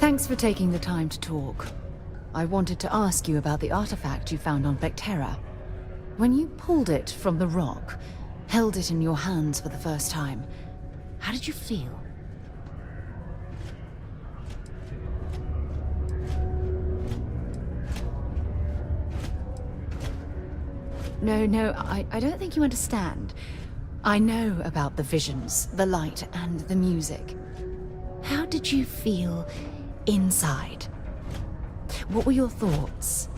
Thanks for taking the time to talk. I wanted to ask you about the artifact you found on Vectera. When you pulled it from the rock, held it in your hands for the first time, how did you feel? No, I don't think you understand. I know about the visions, the light, and the music. How did you feel inside? What were your thoughts?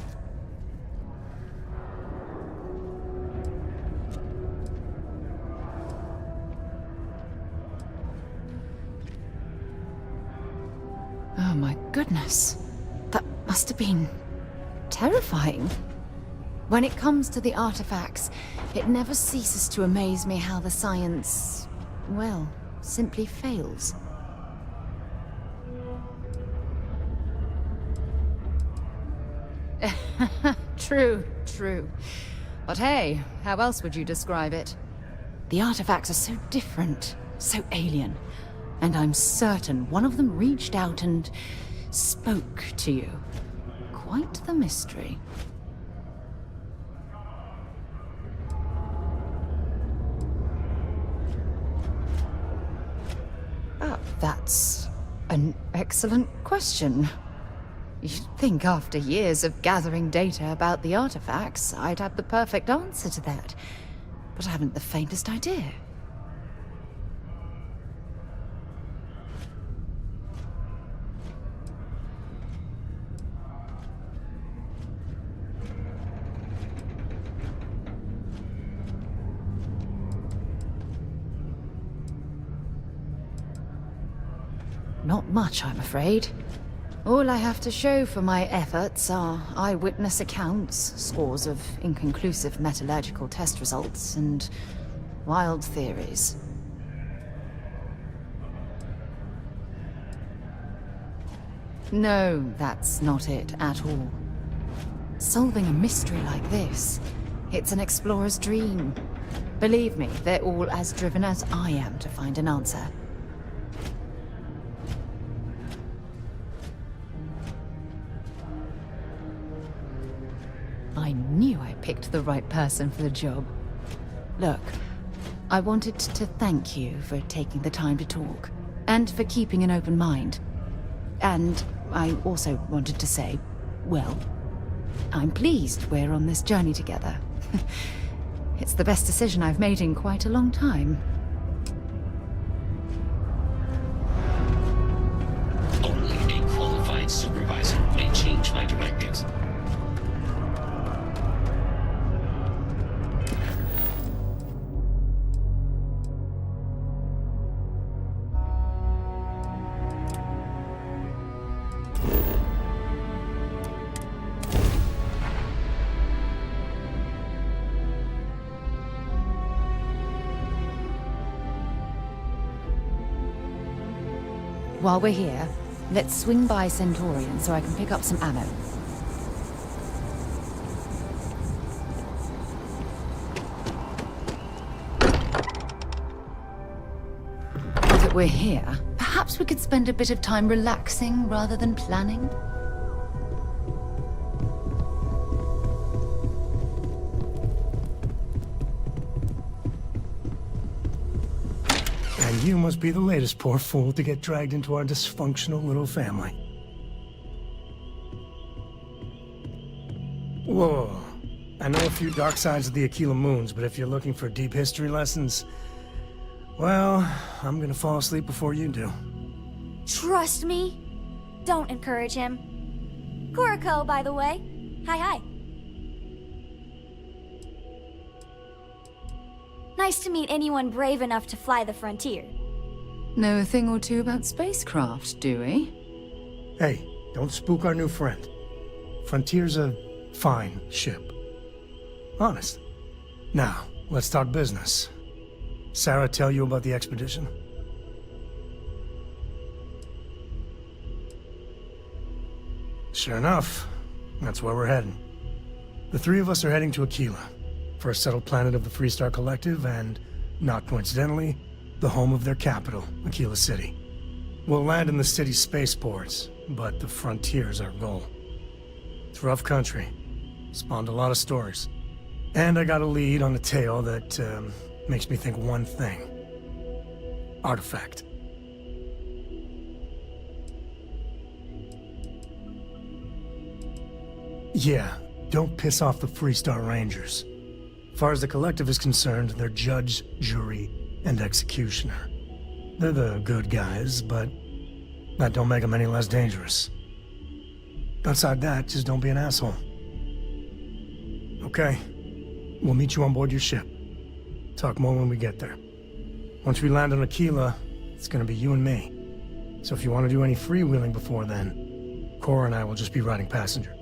Oh my goodness. That must have been terrifying. When it comes to the artifacts, it never ceases to amaze me how the science, well, simply fails. True. But hey, how else would you describe it? The artifacts are so different, so alien, and I'm certain one of them reached out and spoke to you. Quite the mystery. That's an excellent question. You'd think after years of gathering data about the artifacts, I'd have the perfect answer to that. But I haven't the faintest idea. Not much, I'm afraid. All I have to show for my efforts are eyewitness accounts, scores of inconclusive metallurgical test results, and wild theories. No, that's not it at all. Solving a mystery like this, it's an explorer's dream. Believe me, they're all as driven as I am to find an answer. I knew I picked the right person for the job. Look, I wanted to thank you for taking the time to talk, and for keeping an open mind. And I also wanted to say, well, I'm pleased we're on this journey together. It's the best decision I've made in quite a long time. Only a qualified supervisor may change my directives. While we're here, let's swing by Centaurian so I can pick up some ammo. Now that we're here, perhaps we could spend a bit of time relaxing rather than planning? You must be the latest poor fool to get dragged into our dysfunctional little family. Whoa. I know a few dark sides of the Aquila Moons, but if you're looking for deep history lessons, well, I'm gonna fall asleep before you do. Trust me. Don't encourage him. Kuriko, by the way. Hi. Nice to meet anyone brave enough to fly the frontier. Know a thing or two about spacecraft, do we? Hey, don't spook our new friend. Frontier's a fine ship. Honest. Now, let's talk business. Sarah tell you about the expedition? Sure enough, that's where we're heading. The three of us are heading to Aquila, first settled planet of the Freestar Collective, and, not coincidentally, the home of their capital, Aquila City. We'll land in the city's spaceports, but the frontier's our goal. It's rough country. Spawned a lot of stories. And I got a lead on a tale that makes me think one thing. Artifact. Yeah, don't piss off the Freestar Rangers. As far as the Collective is concerned, they're judge, jury, and executioner. They're the good guys, but that don't make them any less dangerous. Outside that, just don't be an asshole. Okay. We'll meet you on board your ship. Talk more when we get there. Once we land on Aquila, it's gonna be you and me. So if you want to do any freewheeling before then, Cora and I will just be riding passenger.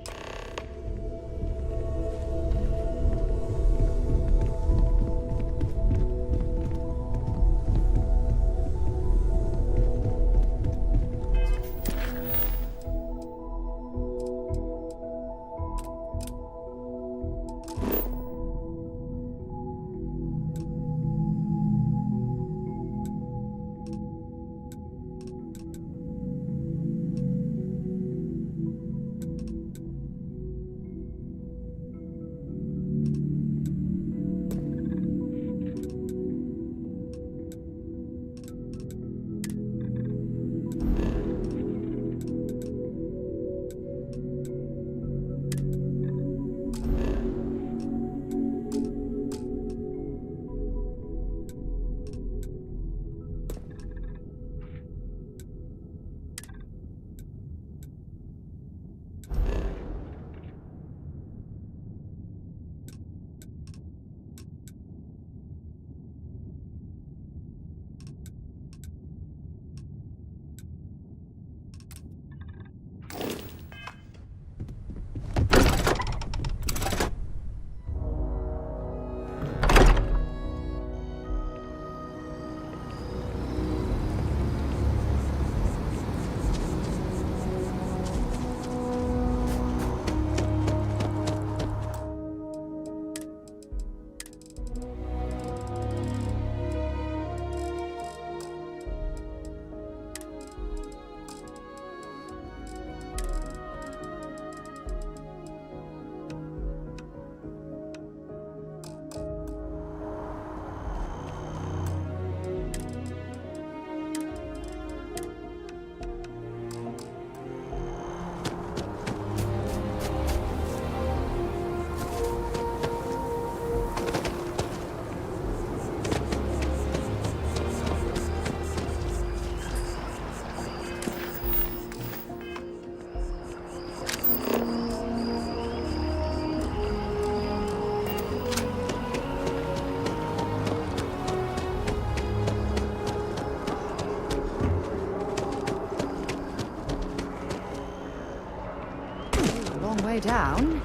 Way down.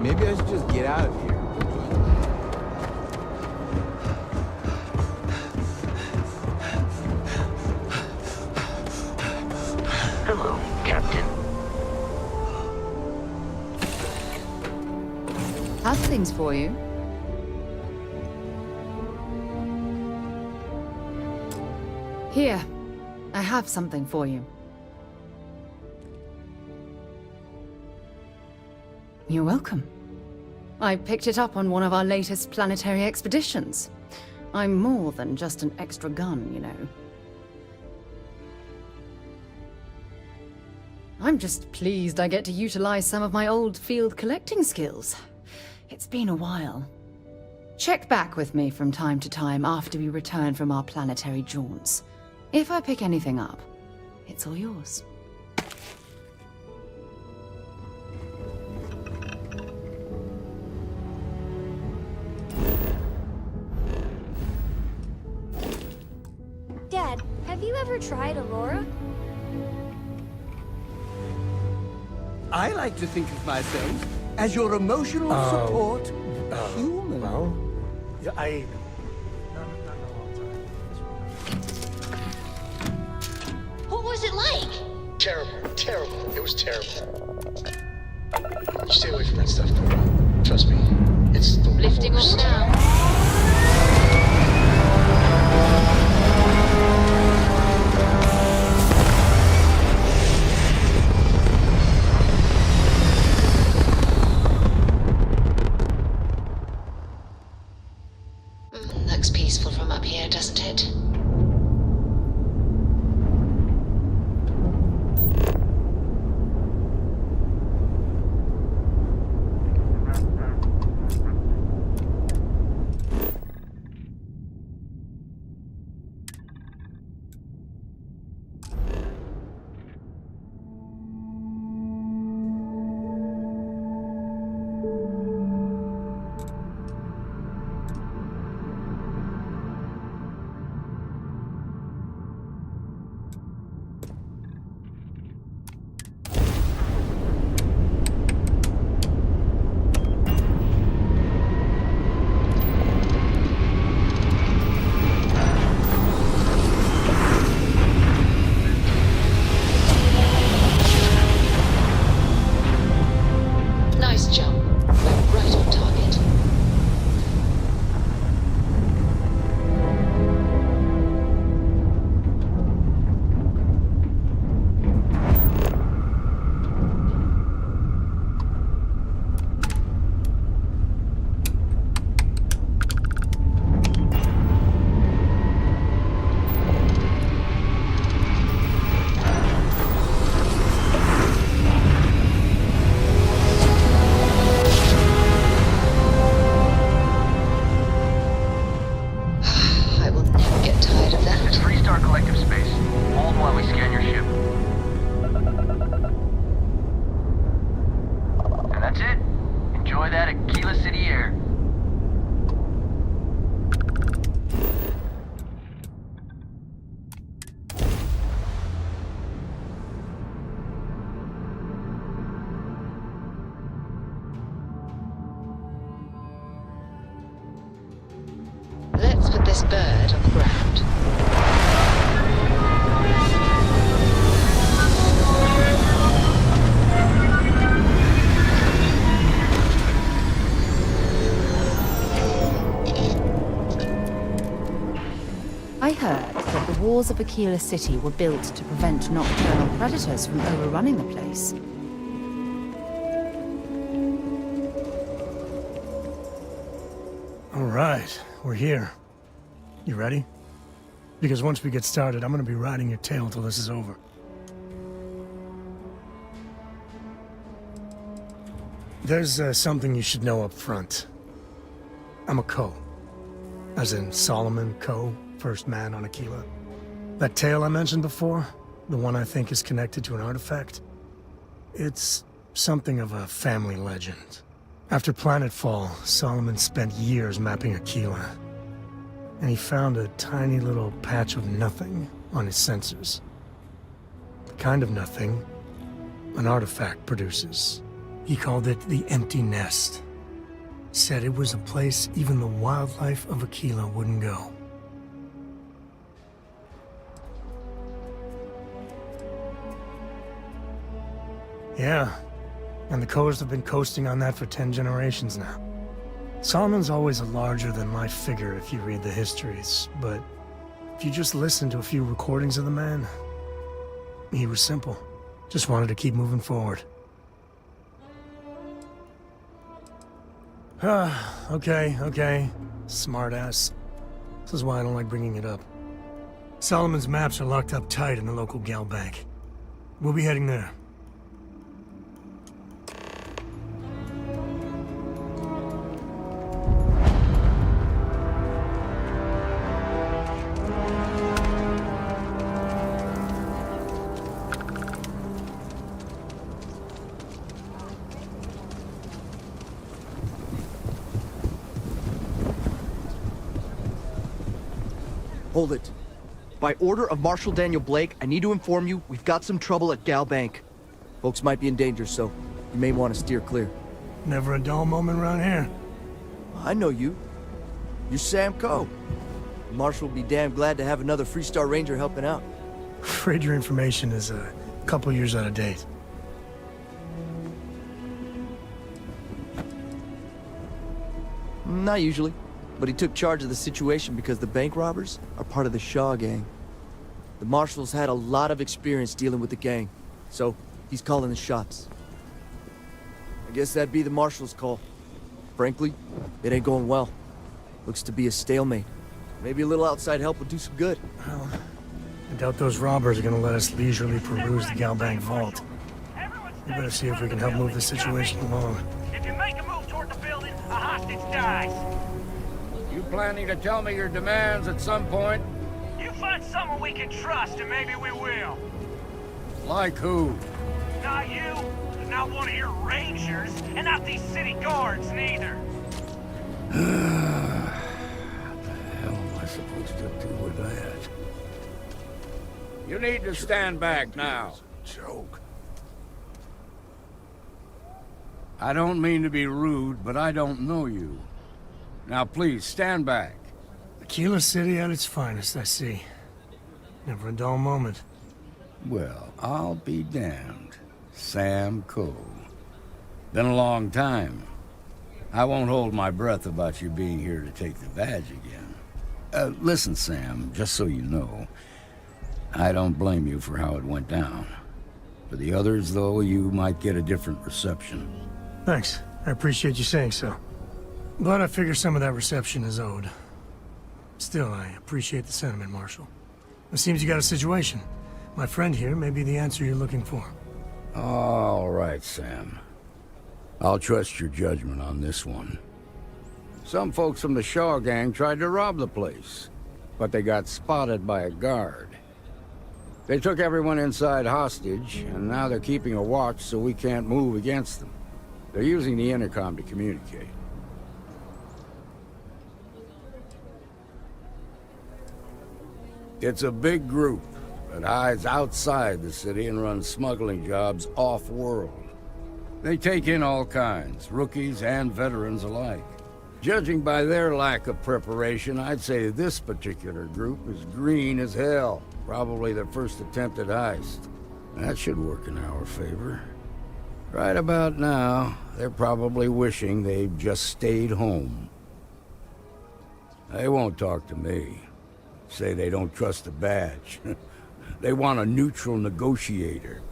Maybe I should just get out of here. Hello, Captain. How's things for you? Here, I have something for you. You're welcome. I picked it up on one of our latest planetary expeditions. I'm more than just an extra gun, you know. I'm just pleased I get to utilize some of my old field collecting skills. It's been a while. Check back with me from time to time after we return from our planetary jaunts. If I pick anything up, it's all yours. Have you ever tried Aurora? I like to think of myself as your emotional support human. Well, yeah, What was it like? Terrible, terrible. It was terrible. You stay away from that stuff, Cora. Trust me. It's the Lifting off worst. now. Looks peaceful from up here, doesn't it? Nice jump. We're right on target. I will never get tired of that. It's restart collective space. Hold while we scan your ship. And that's it. Enjoy that Aquila City air. Let's put this bird on the ground. I heard that the walls of Aquila City were built to prevent nocturnal predators from overrunning the place. all right, we're here. You ready? Because once we get started, I'm gonna be riding your tail till this is over. There's something you should know up front. I'm a Co. As in Solomon Co., first man on Aquila. That tale I mentioned before, the one I think is connected to an artifact, it's something of a family legend. After planetfall, Solomon spent years mapping Aquila, and he found a tiny little patch of nothing on his sensors. The kind of nothing an artifact produces. He called it the Empty Nest. Said it was a place even the wildlife of Aquila wouldn't go. Yeah, and the Coast have been coasting on that for 10 generations now. Solomon's always a larger-than-life figure if you read the histories, but if you just listen to a few recordings of the man, he was simple. Just wanted to keep moving forward. Okay. Smartass. This is why I don't like bringing it up. Solomon's maps are locked up tight in the local gal bank. We'll be heading there. Hold it. By order of Marshal Daniel Blake, I need to inform you we've got some trouble at Gal Bank. Folks might be in danger, so you may want to steer clear. Never a dull moment around here. I know you. You're Sam Coe. Marshal will be damn glad to have another Freestar Ranger helping out. Afraid your information is a couple years out of date. Not usually, but he took charge of the situation because the bank robbers are part of the Shaw gang. The Marshal's had a lot of experience dealing with the gang, so he's calling the shots. I guess that'd be the Marshal's call. Frankly, it ain't going well. Looks to be a stalemate. Maybe a little outside help would do some good. Well, I doubt those robbers are gonna let us leisurely peruse the Galbank vault. We better see if we can help move the situation along. If you make a move toward the building, a hostage dies. You planning to tell me your demands at some point? You find someone we can trust, and maybe we will. Like who? Not you, not one of your rangers, and not these city guards, neither. What the hell am I supposed to do with that? You need to stand back now. Joke. I don't mean to be rude, but I don't know you. Now please, stand back. Aquila City at its finest, I see. Never a dull moment. Well, I'll be damned. Sam Coe. Been a long time. I won't hold my breath about you being here to take the badge again. Listen, Sam, just so you know, I don't blame you for how it went down. For the others, though, you might get a different reception. Thanks. I appreciate you saying so. But I figure some of that reception is owed. Still, I appreciate the sentiment, Marshal. It seems you got a situation. My friend here may be the answer you're looking for. All right, Sam. I'll trust your judgment on this one. Some folks from the Shaw gang tried to rob the place, but they got spotted by a guard. They took everyone inside hostage, and now they're keeping a watch so we can't move against them. They're using the intercom to communicate. It's a big group that hides outside the city and runs smuggling jobs off-world. They take in all kinds, rookies and veterans alike. Judging by their lack of preparation, I'd say this particular group is green as hell. Probably their first attempt at heist. That should work in our favor. Right about now, they're probably wishing they'd just stayed home. They won't talk to me. Say they don't trust the badge. They want a neutral negotiator.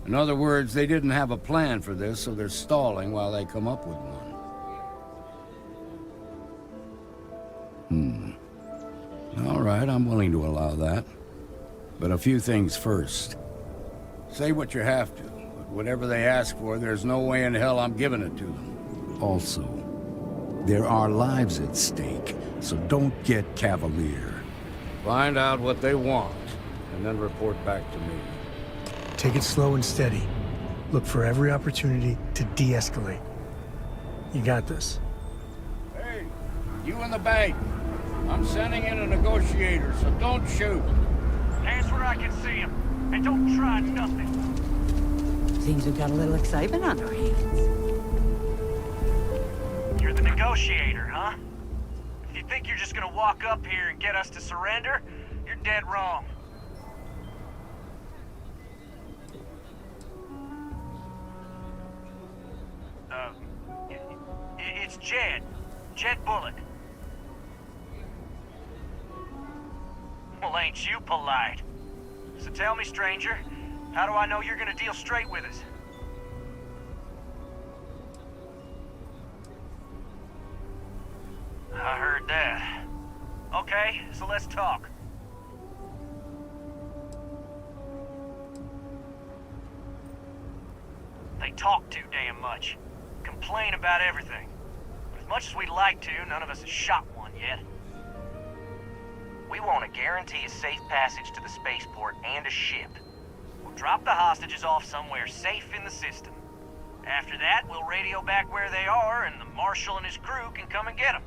In other words, they didn't have a plan for this, so they're stalling while they come up with one. All right, I'm willing to allow that. But a few things first. Say what you have to, but whatever they ask for, there's no way in hell I'm giving it to them. Also, there are lives at stake, so don't get cavalier. Find out what they want, and then report back to me. Take it slow and steady. Look for every opportunity to de-escalate. You got this. Hey, you in the bank. I'm sending in a negotiator, so don't shoot. Hands where I can see him, and don't try nothing. Seems we've got a little excitement on our hands. You're the negotiator, huh? If you think you're just gonna walk up here and get us to surrender, you're dead wrong. It's Jed. Jed Bullock. Well, ain't you polite? So tell me, stranger, how do I know you're gonna deal straight with us? I heard that. Okay, so let's talk. They talk too damn much. Complain about everything. But as much as we'd like to, none of us has shot one yet. We want to guarantee a safe passage to the spaceport and a ship. We'll drop the hostages off somewhere safe in the system. After that, we'll radio back where they are, and the Marshal and his crew can come and get them.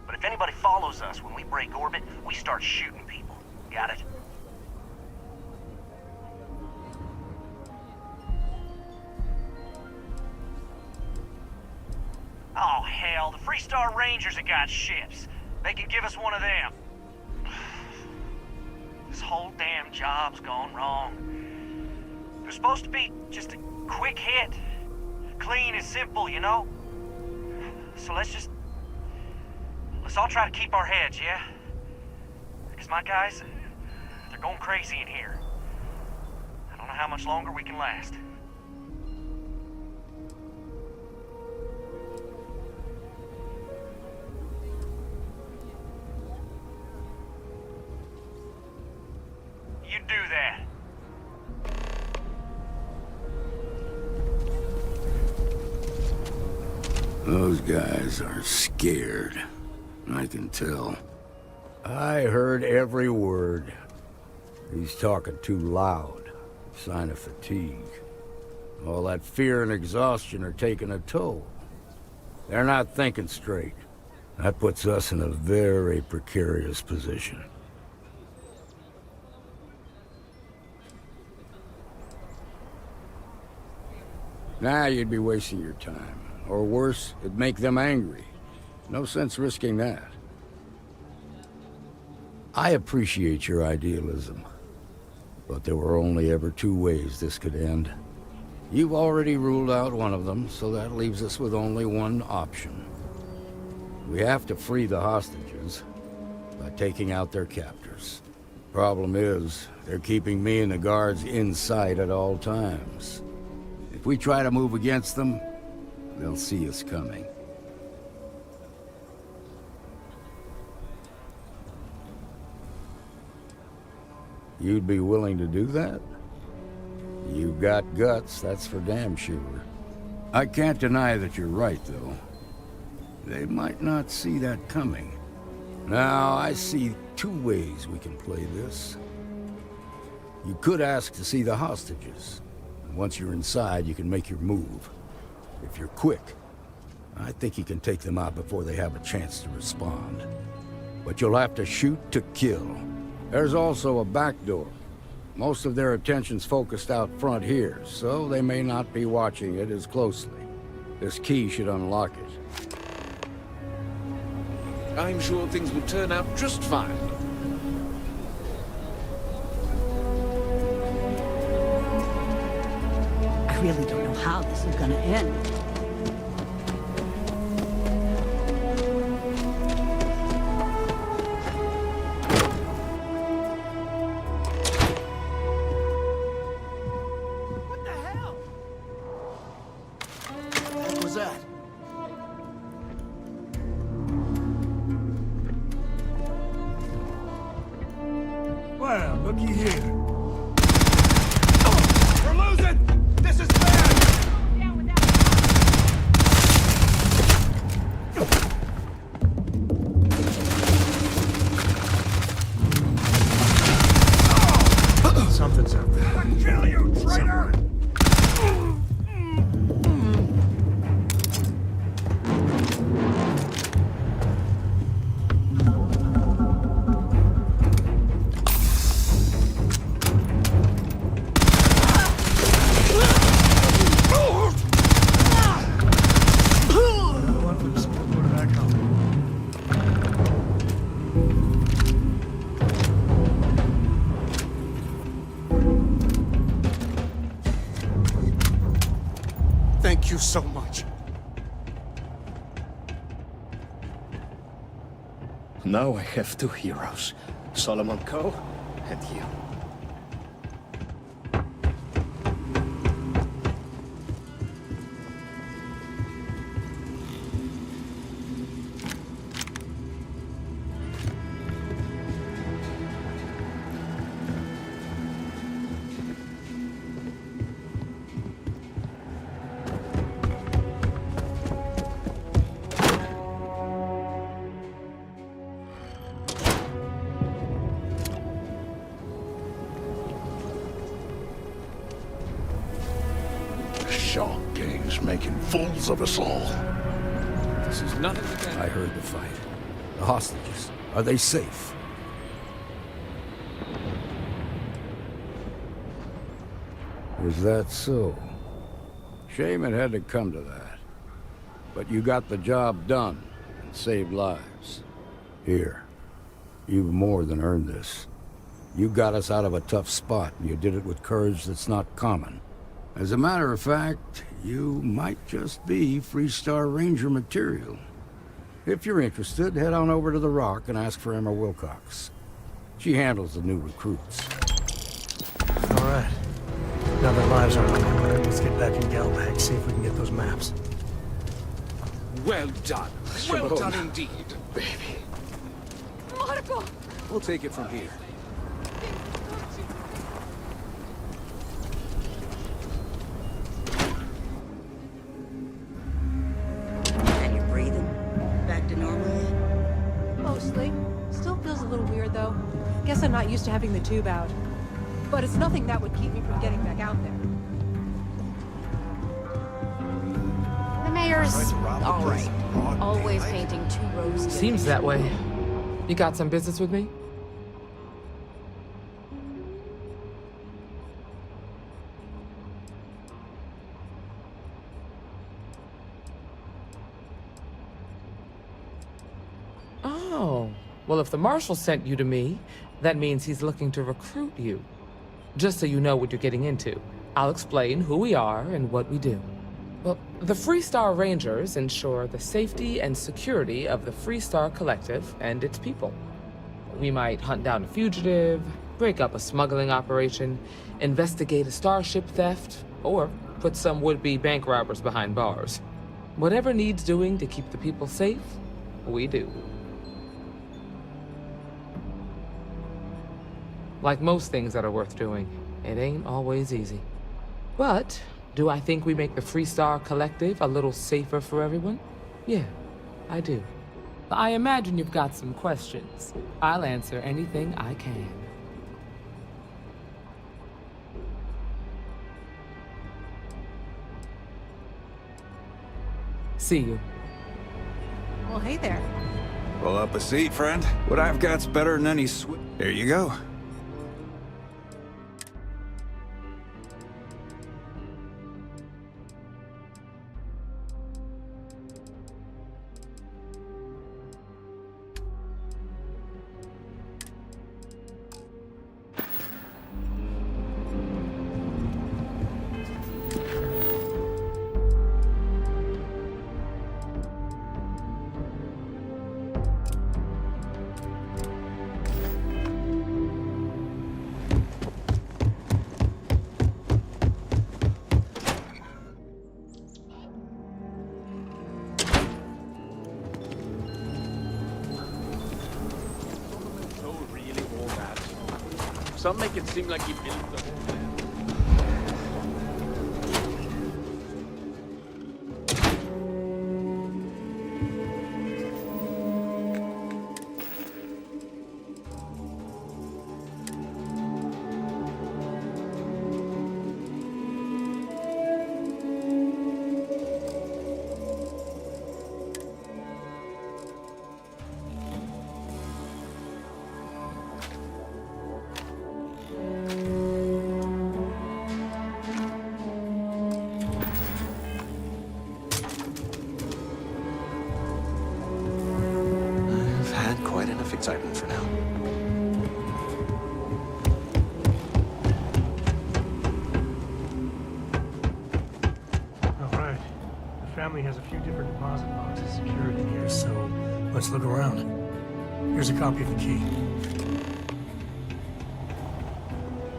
But if anybody follows us when we break orbit, we start shooting people. Got it? hell, the Freestar Rangers have got ships. They can give us one of them. This whole damn job's gone wrong. They're supposed to be just a quick hit. Clean and simple, you know? So let's all try to keep our heads, yeah? Because my guys, they're going crazy in here. I don't know how much longer we can last. You do that. Those guys are scared. I can tell. I heard every word. He's talking too loud. Sign of fatigue. All that fear and exhaustion are taking a toll. They're not thinking straight. That puts us in a very precarious position. Nah, you'd be wasting your time. Or worse, it'd make them angry. No sense risking that. I appreciate your idealism, but there were only ever two ways this could end. You've already ruled out one of them, so that leaves us with only one option. We have to free the hostages by taking out their captors. Problem is, they're keeping me and the guards in sight at all times. If we try to move against them, they'll see us coming. You'd be willing to do that? You've got guts, that's for damn sure. I can't deny that you're right, though. They might not see that coming. Now, I see two ways we can play this. You could ask to see the hostages. Once you're inside, you can make your move. If you're quick, I think you can take them out before they have a chance to respond. But you'll have to shoot to kill. There's also a back door. Most of their attention's focused out front here, so they may not be watching it as closely. This key should unlock it. I'm sure things will turn out just fine. I really don't know how this is gonna end. Well, looky here. We're losing! This is bad! Something's up there. Kill you, traitor! Thank you so much. Now I have two heroes, Solomon Coe and you. Shaw gang's making fools of us all. This is nothing to I heard the fight. The hostages, are they safe? Is that so? Shame it had to come to that. but you got the job done and saved lives. Here, you've more than earned this. You got us out of a tough spot, and you did it with courage that's not common. As a matter of fact, you might just be Freestar Ranger material. If you're interested, head on over to the Rock and ask for Emma Wilcox. She handles the new recruits. All right. Now that lives are on the line, let's get back in Galbank, see if we can get those maps. Well done. Well done indeed, baby. Marco! We'll take it from here. And you're breathing? Back to normal yet? Mostly. Still feels a little weird, though. Guess I'm not used to having the tube out. But it's nothing that would keep me from getting back out there. The mayor's all right. Always painting too rosy. Seems that way. You got some business with me? Oh, well, if the marshal sent you to me, that means he's looking to recruit you. Just so you know what you're getting into, I'll explain who we are and what we do. Well, the Freestar Rangers ensure the safety and security of the Freestar Collective and its people. We might hunt down a fugitive, break up a smuggling operation, investigate a starship theft, or put some would-be bank robbers behind bars. Whatever needs doing to keep the people safe, we do. Like most things that are worth doing, it ain't always easy. But do I think we make the Freestar Collective a little safer for everyone? Yeah, I do. I imagine you've got some questions. I'll answer anything I can. See you. Well, hey there. Pull up a seat, friend. What I've got's better than any There you go. Some make it seem like he built them. Excitement for now. All right. The family has a few different deposit boxes secured in here, so let's look around. Here's a copy of the key.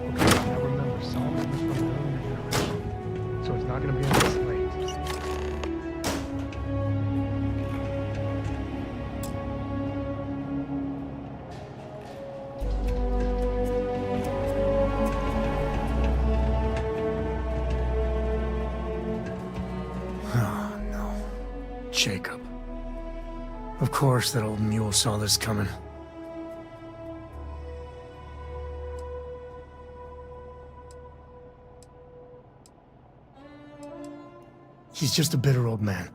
Okay, now remember, Solomon was from an earlier generation, so it's not going to be on this late. Jacob. Of course that old mule saw this coming. He's just a bitter old man,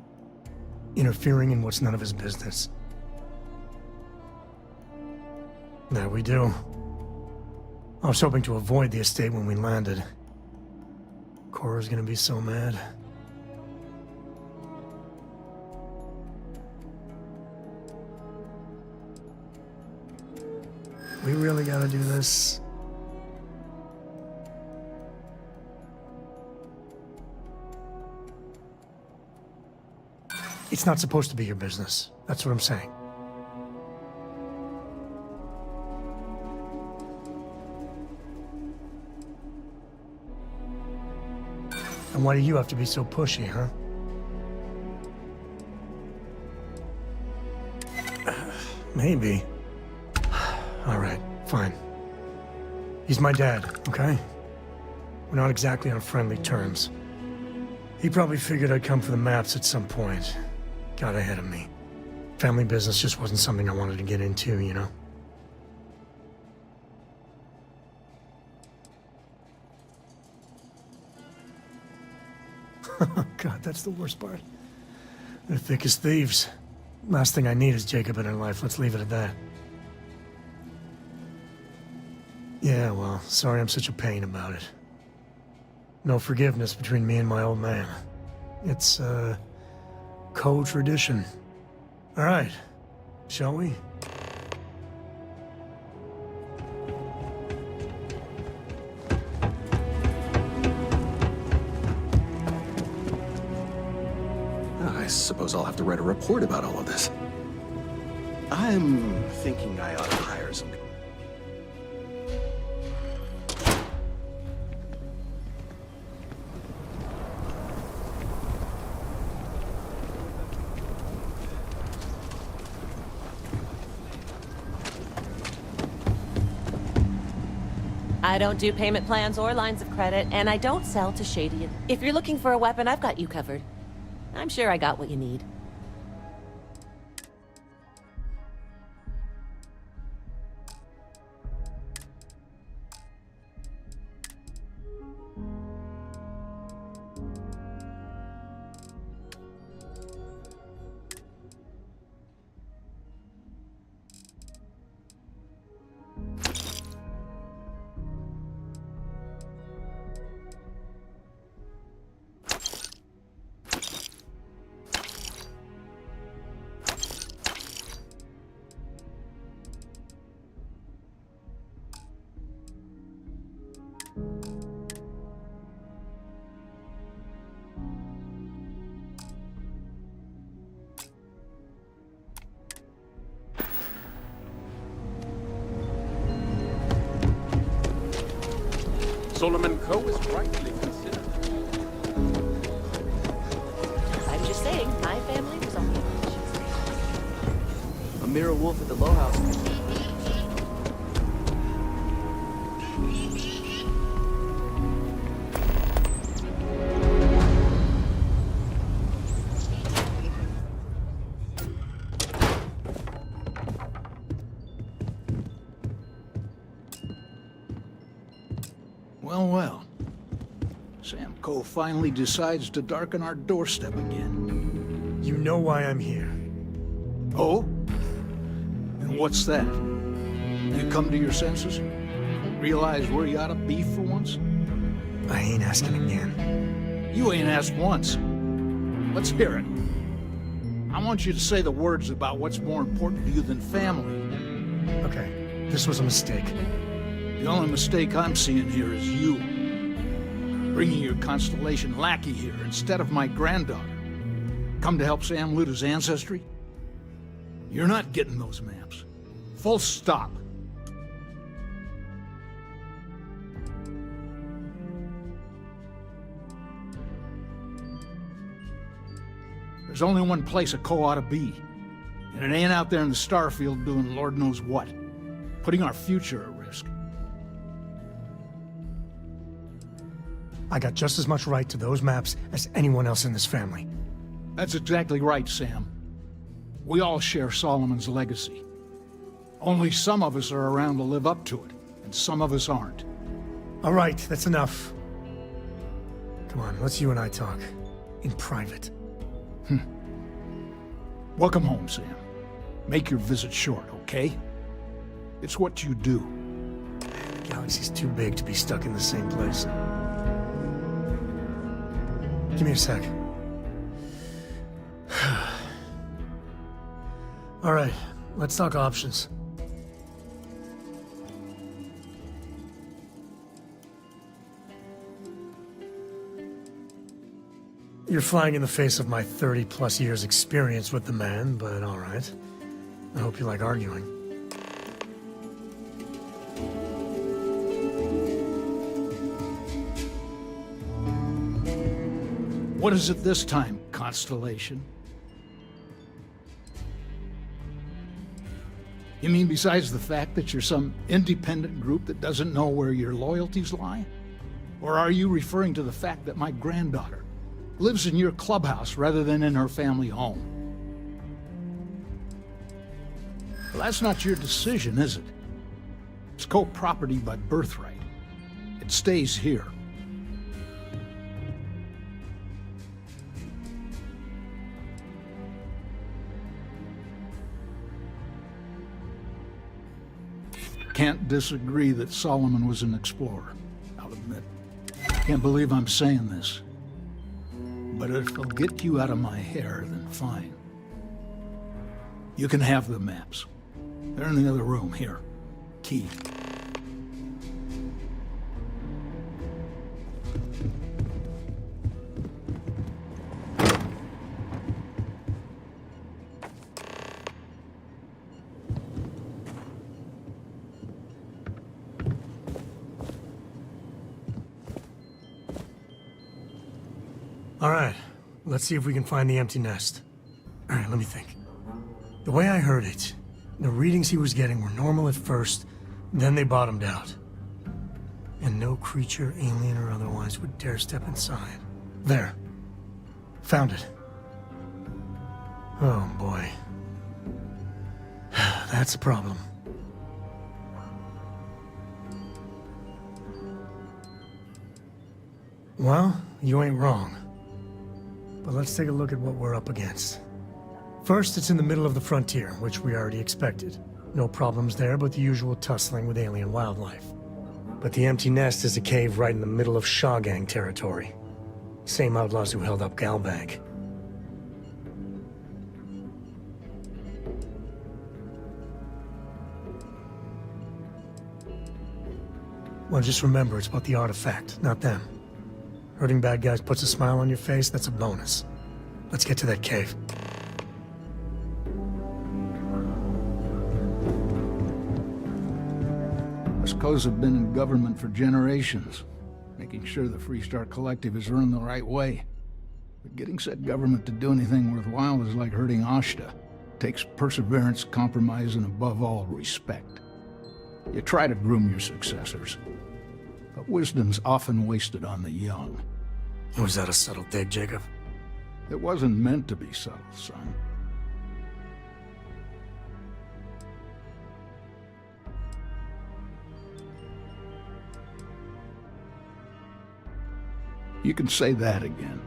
interfering in what's none of his business. There we do. I was hoping to avoid the estate when we landed. Cora's gonna be so mad. We really gotta do this? It's not supposed to be your business. That's what I'm saying. And why do you have to be so pushy, huh? Maybe. All right, fine. He's my dad, okay? We're not exactly on friendly terms. He probably figured I'd come for the maps at some point. Got ahead of me. Family business just wasn't something I wanted to get into, you know? God, that's the worst part. They're thick as thieves. Last thing I need is Jacob in her life. Let's leave it at that. Yeah, well, sorry I'm such a pain about it. No forgiveness between me and my old man. It's, co-tradition. All right, shall we? I suppose I'll have to write a report about all of this. I'm thinking I ought to hire some... I don't do payment plans or lines of credit, and I don't sell to shady. If you're looking for a weapon, I've got you covered. I'm sure I got what you need. Solomon Co. is rightly considered. I'm just saying, my family was on the ambitions. A mirror wolf at the low house. Well, well. Sam Coe finally decides to darken our doorstep again. You know why I'm here. Oh? And what's that? You come to your senses? Realize where you ought to be for once? I ain't asking again. You ain't asked once. Let's hear it. I want you to say the words about what's more important to you than family. Okay, this was a mistake. The only mistake I'm seeing here is you. Bringing your Constellation lackey here instead of my granddaughter. Come to help Sam loot his ancestry? You're not getting those maps. Full stop. There's only one place a Co ought to be. And it ain't out there in the Starfield doing Lord knows what. Putting our future at risk. I got just as much right to those maps as anyone else in this family. That's exactly right, Sam. We all share Solomon's legacy. Only some of us are around to live up to it, and some of us aren't. All right, that's enough. Come on, let's you and I talk. In private. Welcome home, Sam. Make your visit short, okay? It's what you do. The galaxy's too big to be stuck in the same place. Give me a sec. All right, let's talk options. You're flying in the face of my 30-plus years experience with the man, but all right. I hope you like arguing. What is it this time, Constellation? You mean besides the fact that you're some independent group that doesn't know where your loyalties lie? Or are you referring to the fact that my granddaughter lives in your clubhouse rather than in her family home? Well, that's not your decision, is it? It's co-property by birthright. It stays here. Can't disagree that Solomon was an explorer, I'll admit. Can't believe I'm saying this. But if it'll get you out of my hair, then fine. You can have the maps. They're in the other room, here. Key. All right, let's see if we can find the empty nest. All right, let me think. The way I heard it, the readings he was getting were normal at first, then they bottomed out. And no creature, alien or otherwise, would dare step inside. There. Found it. Oh, boy. That's a problem. Well, you ain't wrong. But let's take a look at what we're up against. First, it's in the middle of the frontier, which we already expected. No problems there, but the usual tussling with alien wildlife. But the empty nest is a cave right in the middle of Shaw Gang territory. Same outlaws who held up Galbank. Well, just remember, it's about the artifact, not them. Hurting bad guys puts a smile on your face, that's a bonus. Let's get to that cave. Westco's have been in government for generations, making sure the Freestar Collective is run the right way. But getting said government to do anything worthwhile is like herding Ashta. It takes perseverance, compromise, and above all, respect. You try to groom your successors, but wisdom's often wasted on the young. Was that a subtle dig, Jacob? It wasn't meant to be subtle, son. You can say that again.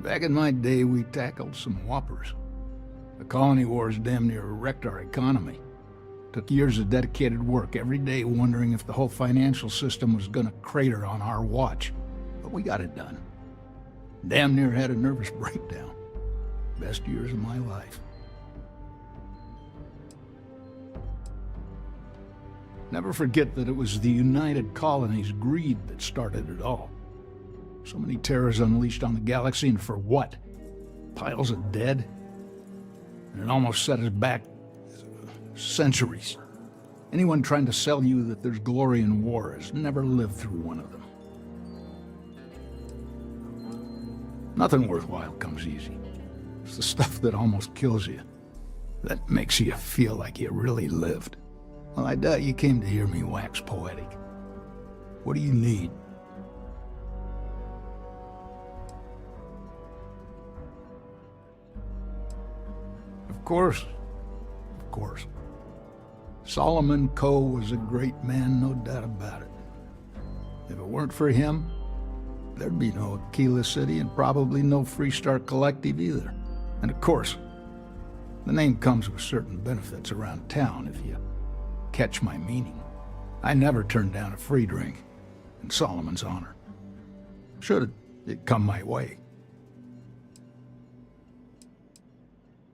Back in my day, we tackled some whoppers. The colony wars damn near wrecked our economy. Took years of dedicated work, every day wondering if the whole financial system was gonna crater on our watch. But we got it done. Damn near had a nervous breakdown. Best years of my life. Never forget that it was the United Colony's greed that started it all. So many terrors unleashed on the galaxy, and for what? Piles of dead? And it almost set us back centuries. Anyone trying to sell you that there's glory in war has never lived through one of them. Nothing worthwhile comes easy. It's the stuff that almost kills you, that makes you feel like you really lived. Well, I doubt you came to hear me wax poetic. What do you need? Of course. Solomon Coe was a great man, no doubt about it. If it weren't for him, there'd be no Aquila City and probably no Freestar Collective either. And of course, the name comes with certain benefits around town if you catch my meaning. I never turned down a free drink in Solomon's honor. Should it come my way.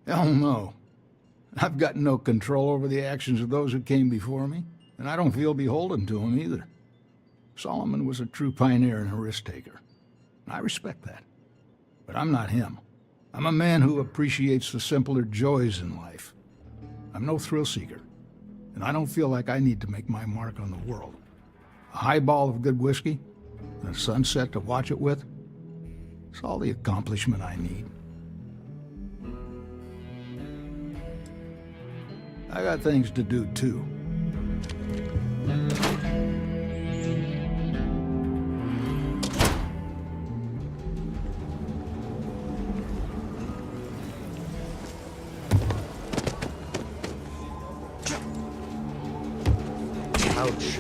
Hell no. I've got no control over the actions of those who came before me, and I don't feel beholden to them either. Solomon was a true pioneer and a risk-taker. I respect that. But I'm not him. I'm a man who appreciates the simpler joys in life. I'm no thrill seeker, and I don't feel like I need to make my mark on the world. A highball of good whiskey, and a sunset to watch it with, it's all the accomplishment I need. I got things to do, too. Ouch.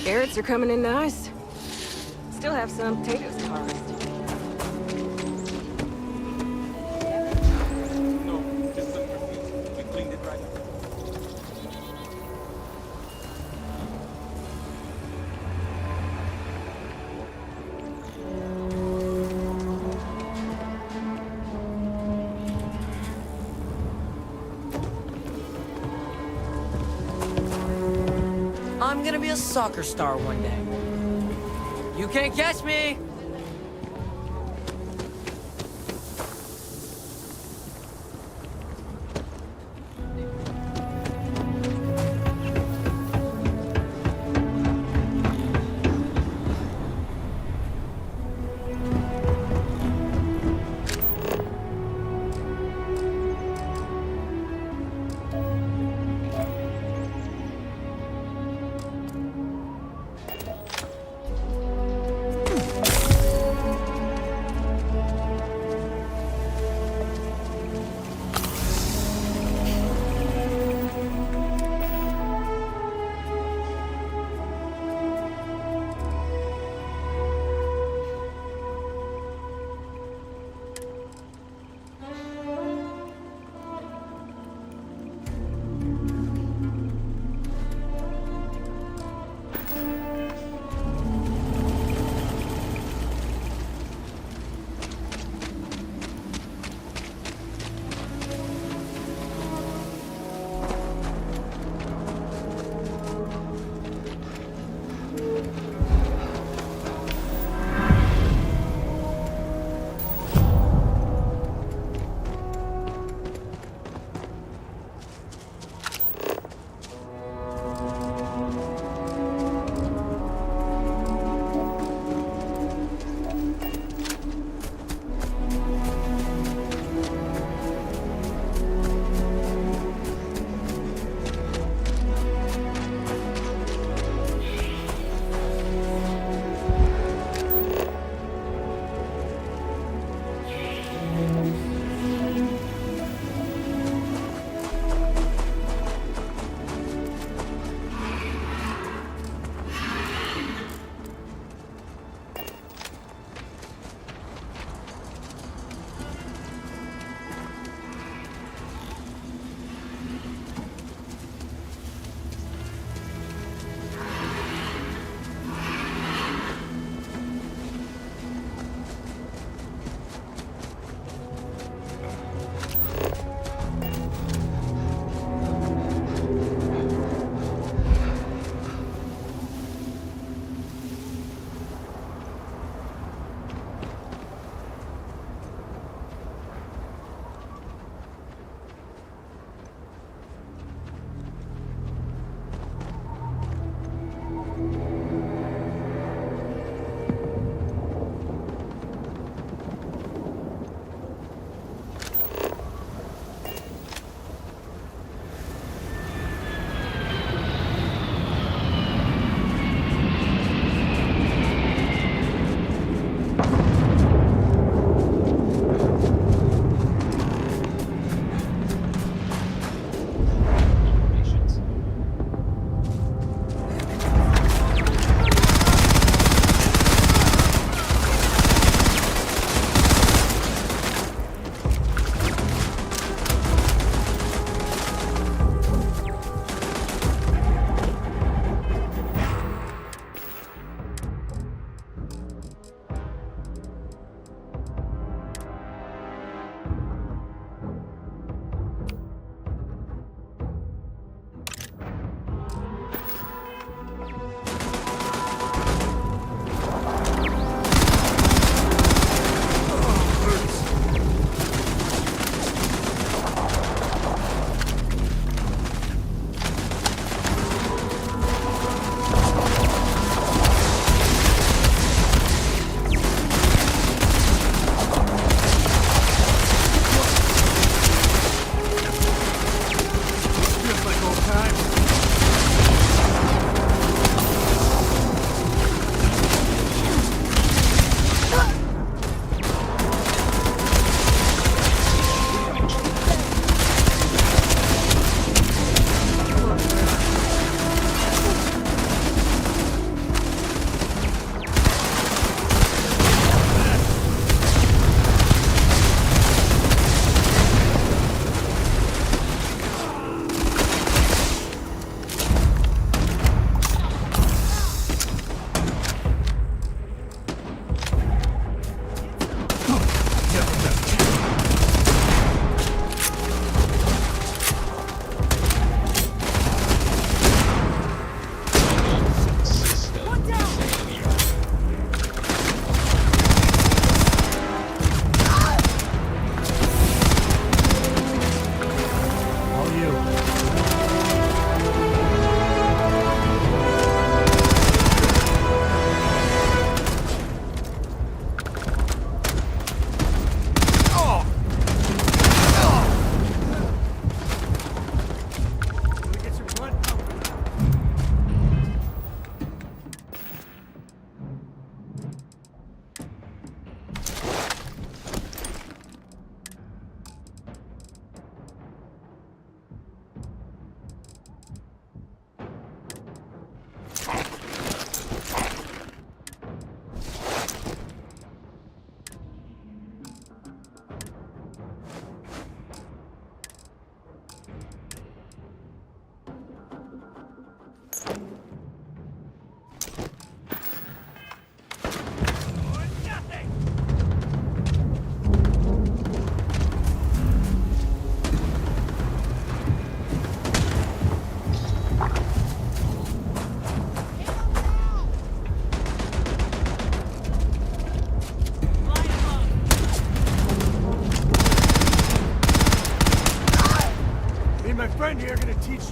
Carrots are coming in nice. Still have some potatoes to harvest. I'm gonna be a soccer star one day. You can't catch me!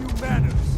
you manners.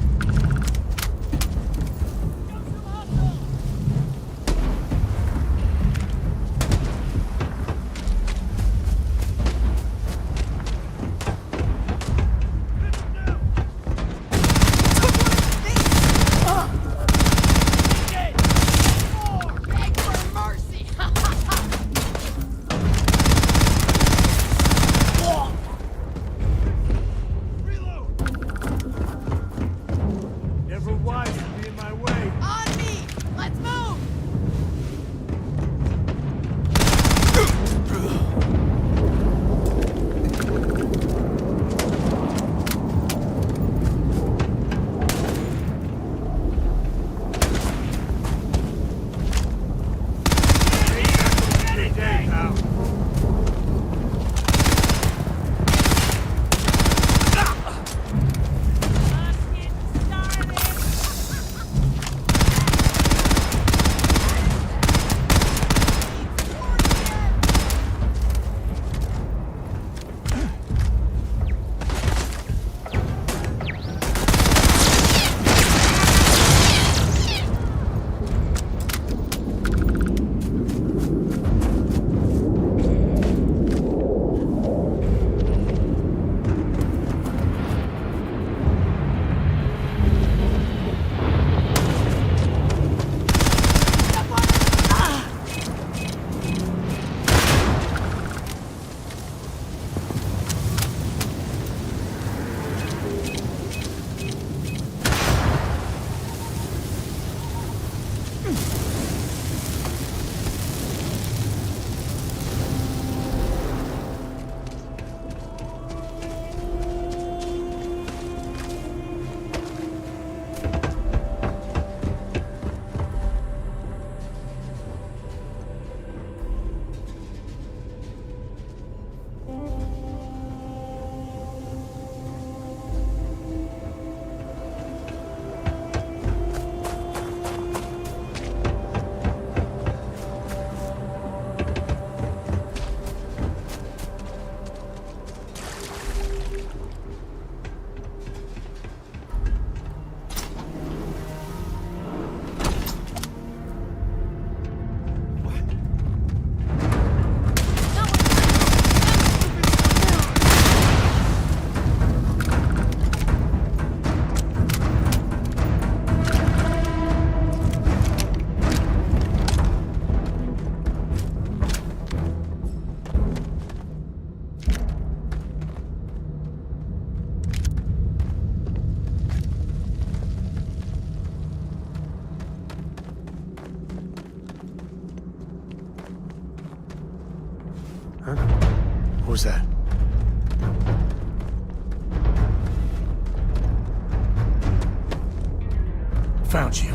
Huh? What was that? Found you.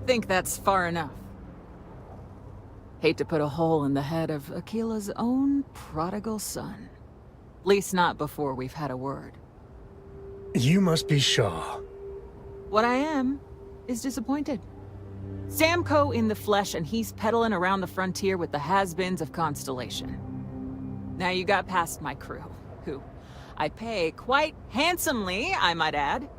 think that's far enough. Hate to put a hole in the head of Akila's own prodigal son. At least not before we've had a word. You must be Shaw. What I am is disappointed. Samco in the flesh, and he's peddling around the frontier with the has-beens of Constellation. Now you got past my crew, who I pay quite handsomely, I might add.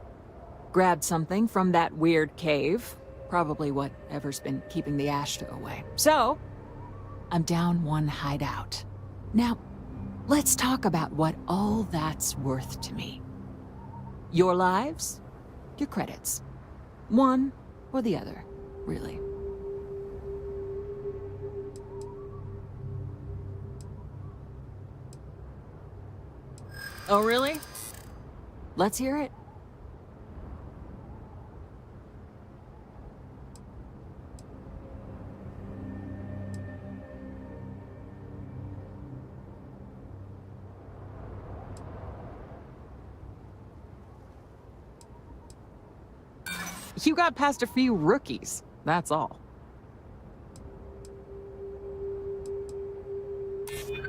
Grabbed something from that weird cave. Probably whatever's been keeping the Ashta away. So, I'm down one hideout. Now, let's talk about what all that's worth to me. Your lives, your credits. One or the other, really. Oh, really? Let's hear it. You got past a few rookies, that's all.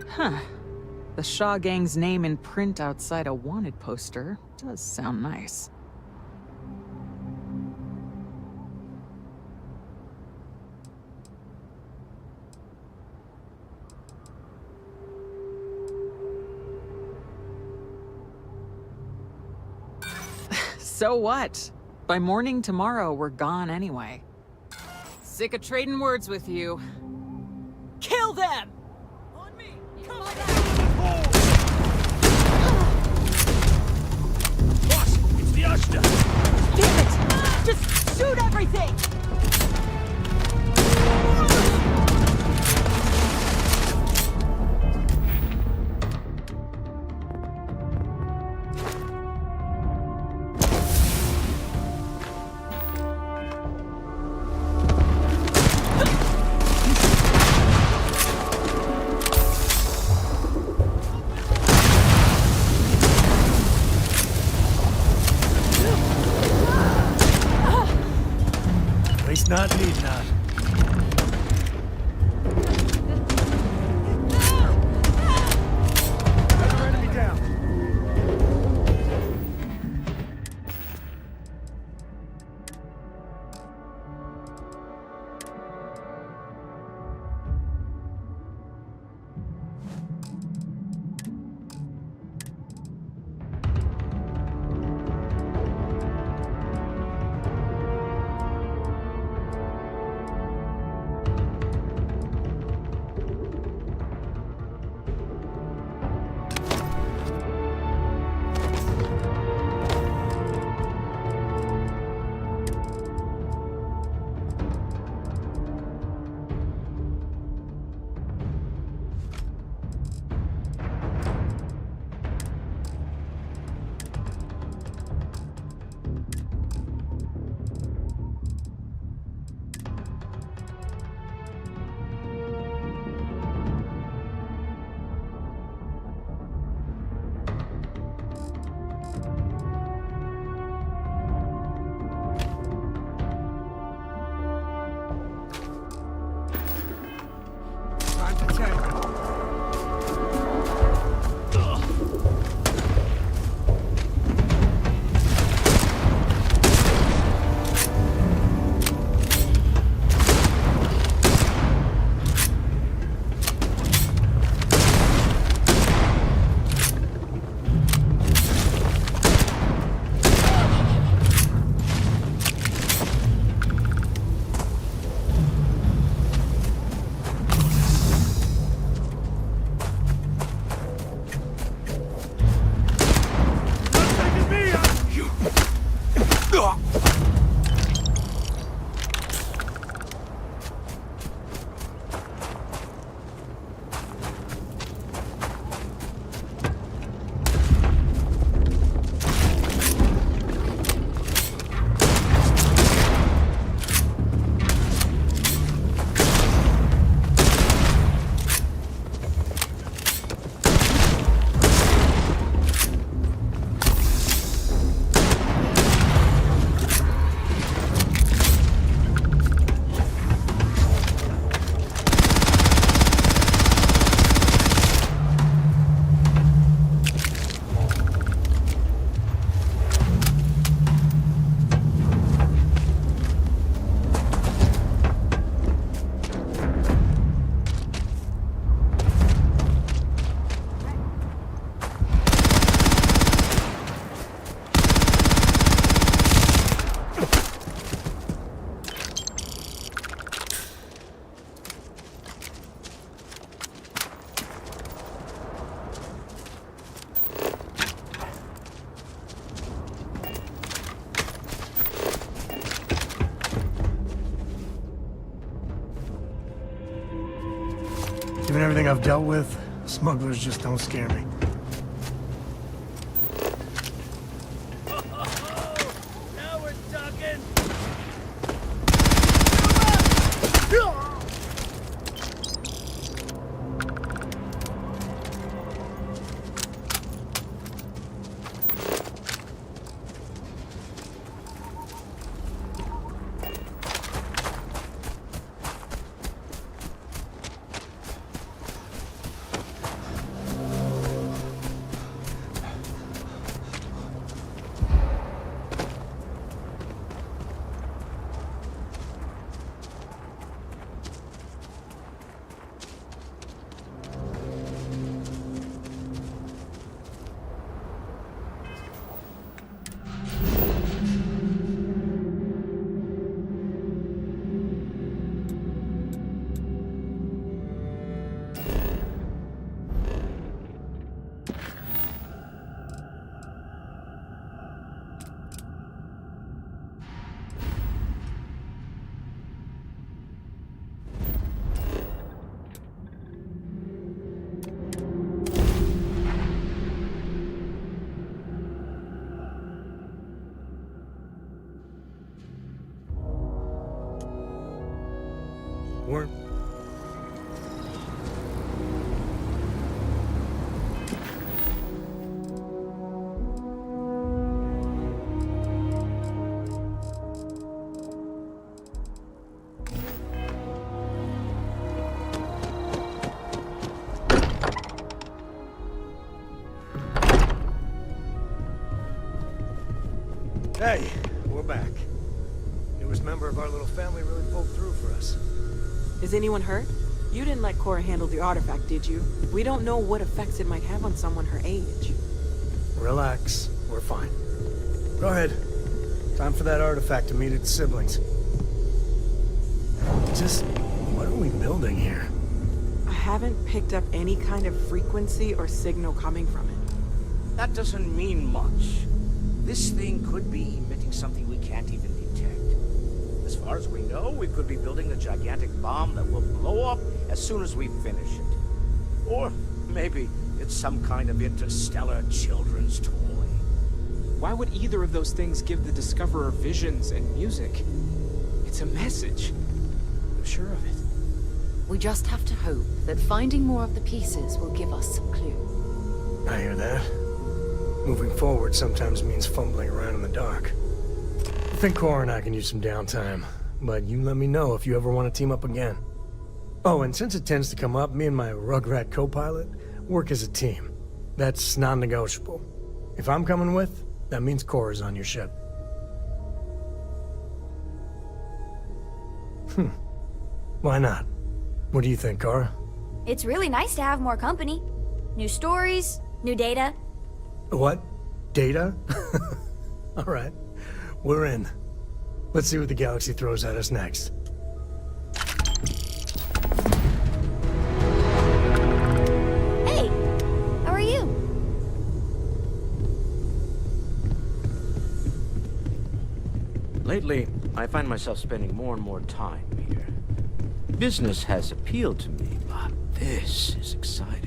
Huh. The Shaw Gang's name in print outside a wanted poster does sound nice. So what? By morning tomorrow, we're gone anyway. Sick of trading words with you. Kill them! On me! Come on! Boss, it's the Ashta! Damn it! Just shoot everything! Not need not. Another enemy down. Given everything I've dealt with, smugglers just don't scare me. Now we're talking! Weren't... Hey, we're back. Newest member of our little family really pulled through for us. Is anyone hurt? You didn't let Cora handle the artifact, did you? We don't know what effects it might have on someone her age. Relax. We're fine. Go ahead. Time for that artifact to meet its siblings. Just, what are we building here? I haven't picked up any kind of frequency or signal coming from it. That doesn't mean much. This thing could be emitting something we can't even detect. As far as we know, we could be building a gigantic bomb that will blow up as soon as we finish it. Or maybe it's some kind of interstellar children's toy. Why would either of those things give the Discoverer visions and music? It's a message. I'm sure of it. We just have to hope that finding more of the pieces will give us some clue. I hear that. Moving forward sometimes means fumbling around in the dark. I think Cora and I can use some downtime, but you let me know if you ever want to team up again. Oh, and since it tends to come up, me and my Rugrat co-pilot work as a team. That's non-negotiable. If I'm coming with, that means Cora's on your ship. Why not? What do you think, Cora? It's really nice to have more company. New stories, new data. What? Data? Alright. We're in. Let's see what the galaxy throws at us next. Hey! How are you? Lately, I find myself spending more and more time here. Business has appealed to me, but this is exciting.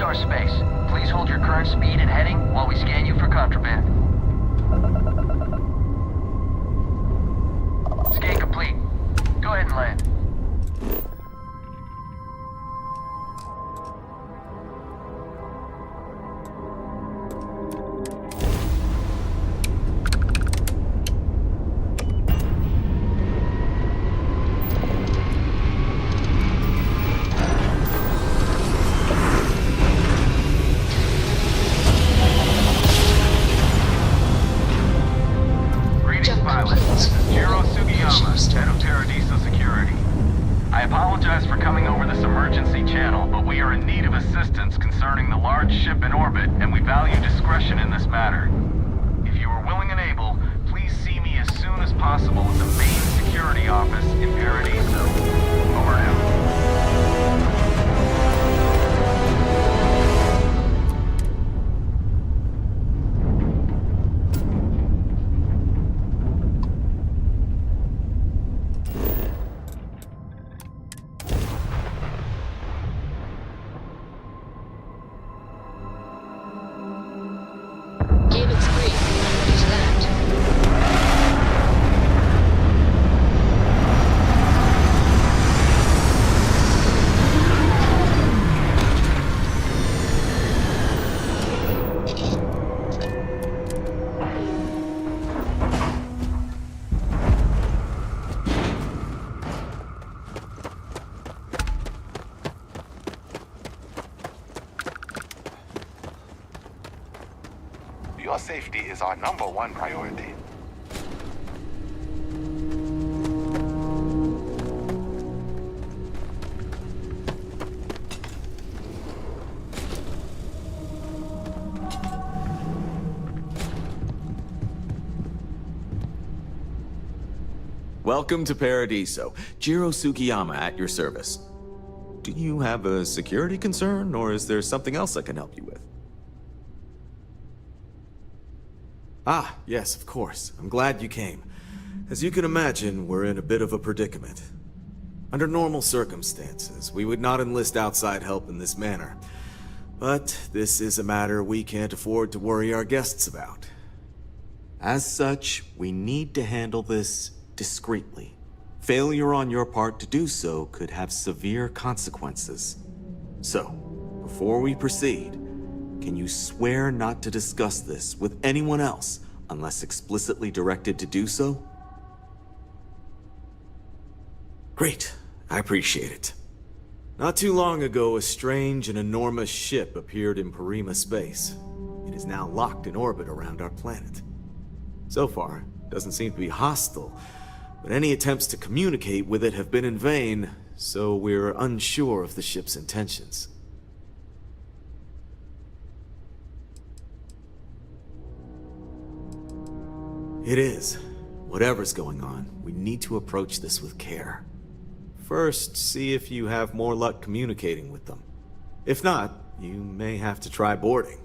your space. Please hold your current speed and heading while we scan you for contraband. Scan complete. Go ahead and land. Your safety is our #1 priority. Welcome to Paradiso. Jiro Sugiyama at your service. Do you have a security concern, or is there something else I can help you with? Ah, yes, of course. I'm glad you came. As you can imagine, we're in a bit of a predicament. Under normal circumstances, we would not enlist outside help in this manner. But this is a matter we can't afford to worry our guests about. As such, we need to handle this discreetly. Failure on your part to do so could have severe consequences. So, before we proceed, can you swear not to discuss this with anyone else unless explicitly directed to do so? Great. I appreciate it. Not too long ago, a strange and enormous ship appeared in Parima space. It is now locked in orbit around our planet. So far, it doesn't seem to be hostile, but any attempts to communicate with it have been in vain, so we're unsure of the ship's intentions. It is. Whatever's going on, we need to approach this with care. First, see if you have more luck communicating with them. If not, you may have to try boarding.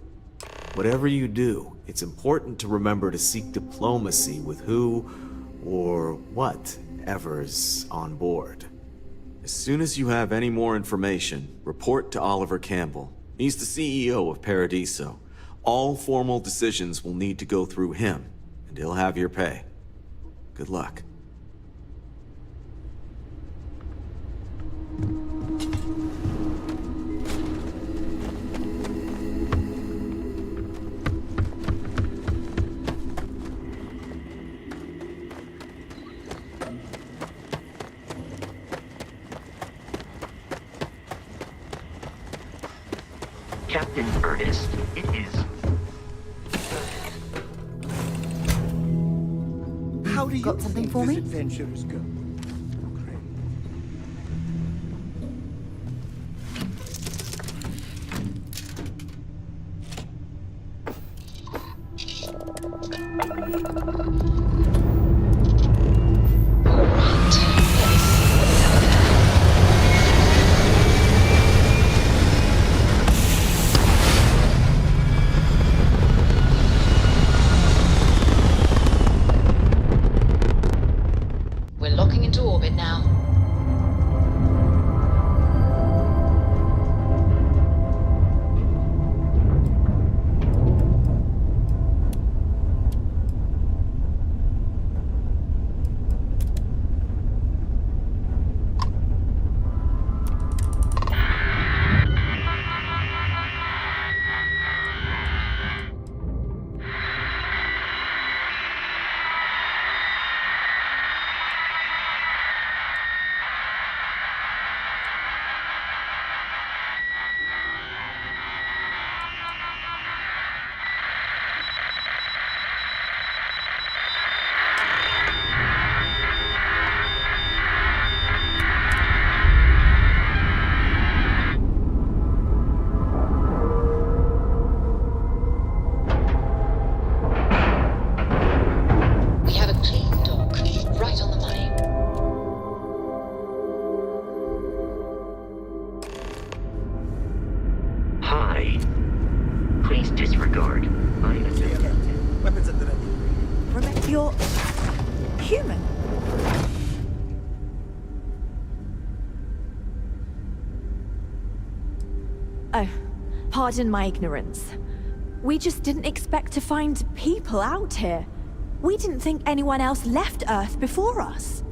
Whatever you do, it's important to remember to seek diplomacy with who or whatever's on board. As soon as you have any more information, report to Oliver Campbell. He's the CEO of Paradiso. All formal decisions will need to go through him, and he'll have your pay. Good luck. Captain Ernest, it is. How do you got something for me? Adventures go? We're locking into orbit now. You're... human? Oh, pardon my ignorance. We just didn't expect to find people out here. We didn't think anyone else left Earth before us.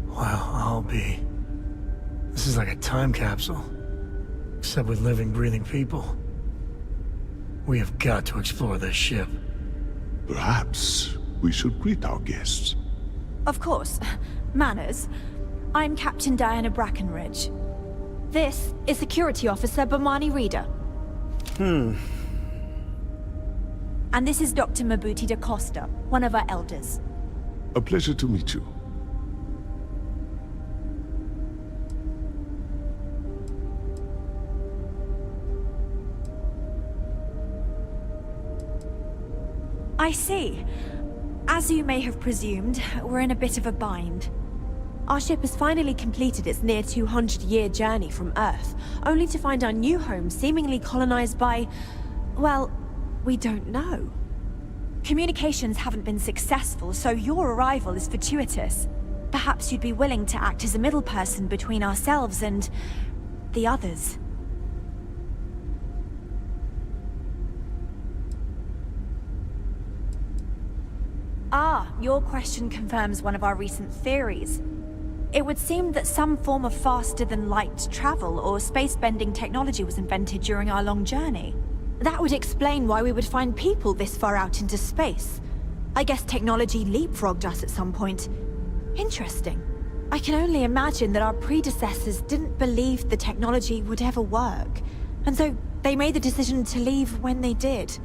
Well, I'll be. This is like a time capsule. Except with living, breathing people. We have got to explore this ship. Perhaps we should greet our guests. Of course. Manners. I'm Captain Diana Brackenridge. This is Security Officer Bomani Reader. And this is Dr. Mabuti da Costa, one of our elders. A pleasure to meet you. I see. As you may have presumed, we're in a bit of a bind. Our ship has finally completed its near 200-year journey from Earth, only to find our new home seemingly colonized by... well, we don't know. Communications haven't been successful, so your arrival is fortuitous. Perhaps you'd be willing to act as a middle person between ourselves and... the others. Ah, your question confirms one of our recent theories. It would seem that some form of faster-than-light travel or space-bending technology was invented during our long journey. That would explain why we would find people this far out into space. I guess technology leapfrogged us at some point. Interesting. I can only imagine that our predecessors didn't believe the technology would ever work, and so they made the decision to leave when they did.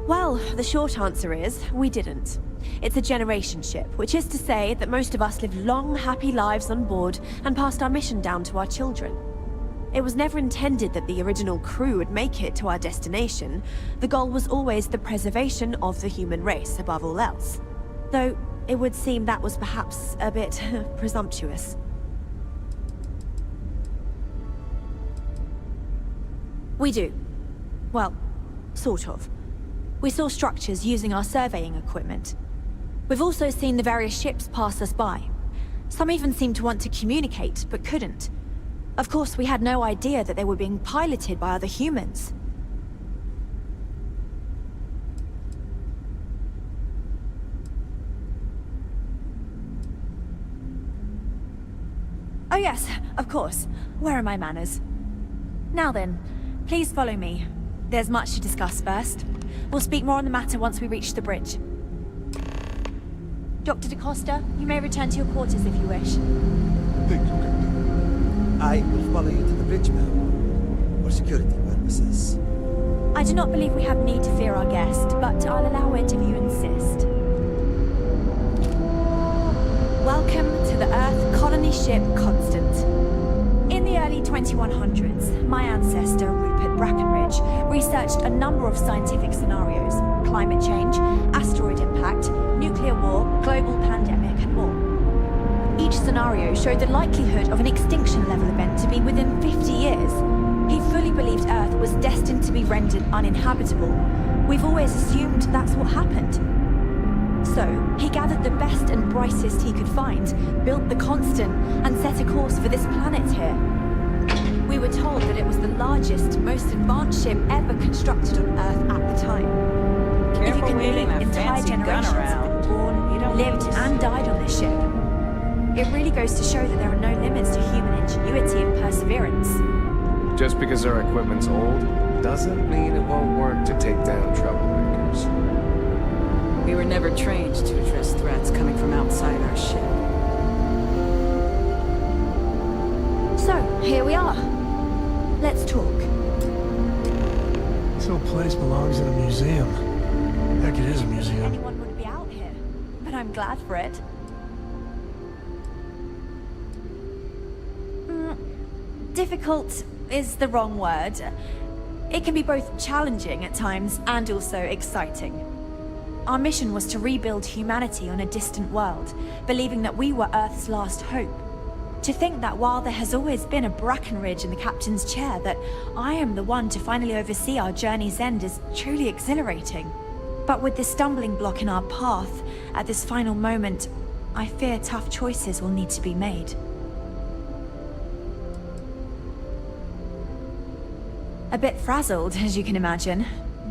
Well, the short answer is, we didn't. It's a generation ship, which is to say that most of us lived long, happy lives on board and passed our mission down to our children. It was never intended that the original crew would make it to our destination. The goal was always the preservation of the human race above all else. Though, it would seem that was perhaps a bit presumptuous. We do. Well, sort of. We saw structures using our surveying equipment. We've also seen the various ships pass us by. Some even seemed to want to communicate, but couldn't. Of course, we had no idea that they were being piloted by other humans. Oh yes, of course. Where are my manners? Now then, please follow me. There's much to discuss first. We'll speak more on the matter once we reach the bridge. Dr. da Costa, you may return to your quarters if you wish. Thank you, Captain. I will follow you to the bridge, ma'am. For security purposes. I do not believe we have need to fear our guest, but I'll allow it if you insist. Welcome to the Earth colony ship Constant. In the early 2100s, my ancestor, Rupert Brackenridge, researched a number of scientific scenarios: climate change, asteroid impact, nuclear war, global pandemic, and more. Each scenario showed the likelihood of an extinction-level event to be within 50 years. He fully believed Earth was destined to be rendered uninhabitable. We've always assumed that's what happened. So, he gathered the best and brightest he could find, built the Constant, and set a course for this planet here. We were told that it was the largest, most advanced ship ever constructed on Earth at the time. If you can believe, entire generations have been born, lived, and died on this ship. It really goes to show that there are no limits to human ingenuity and perseverance. Just because our equipment's old, doesn't mean it won't work to take down troublemakers. We were never trained to address threats coming from outside our ship. So, here we are. Let's talk. This whole place belongs in a museum. Heck, it is a museum. Anyone would be out here, but I'm glad for it. Difficult is the wrong word. It can be both challenging at times and also exciting. Our mission was to rebuild humanity on a distant world, believing that we were Earth's last hope. To think that while there has always been a Brackenridge in the captain's chair, that I am the one to finally oversee our journey's end is truly exhilarating. But with this stumbling block in our path, at this final moment, I fear tough choices will need to be made. A bit frazzled, as you can imagine.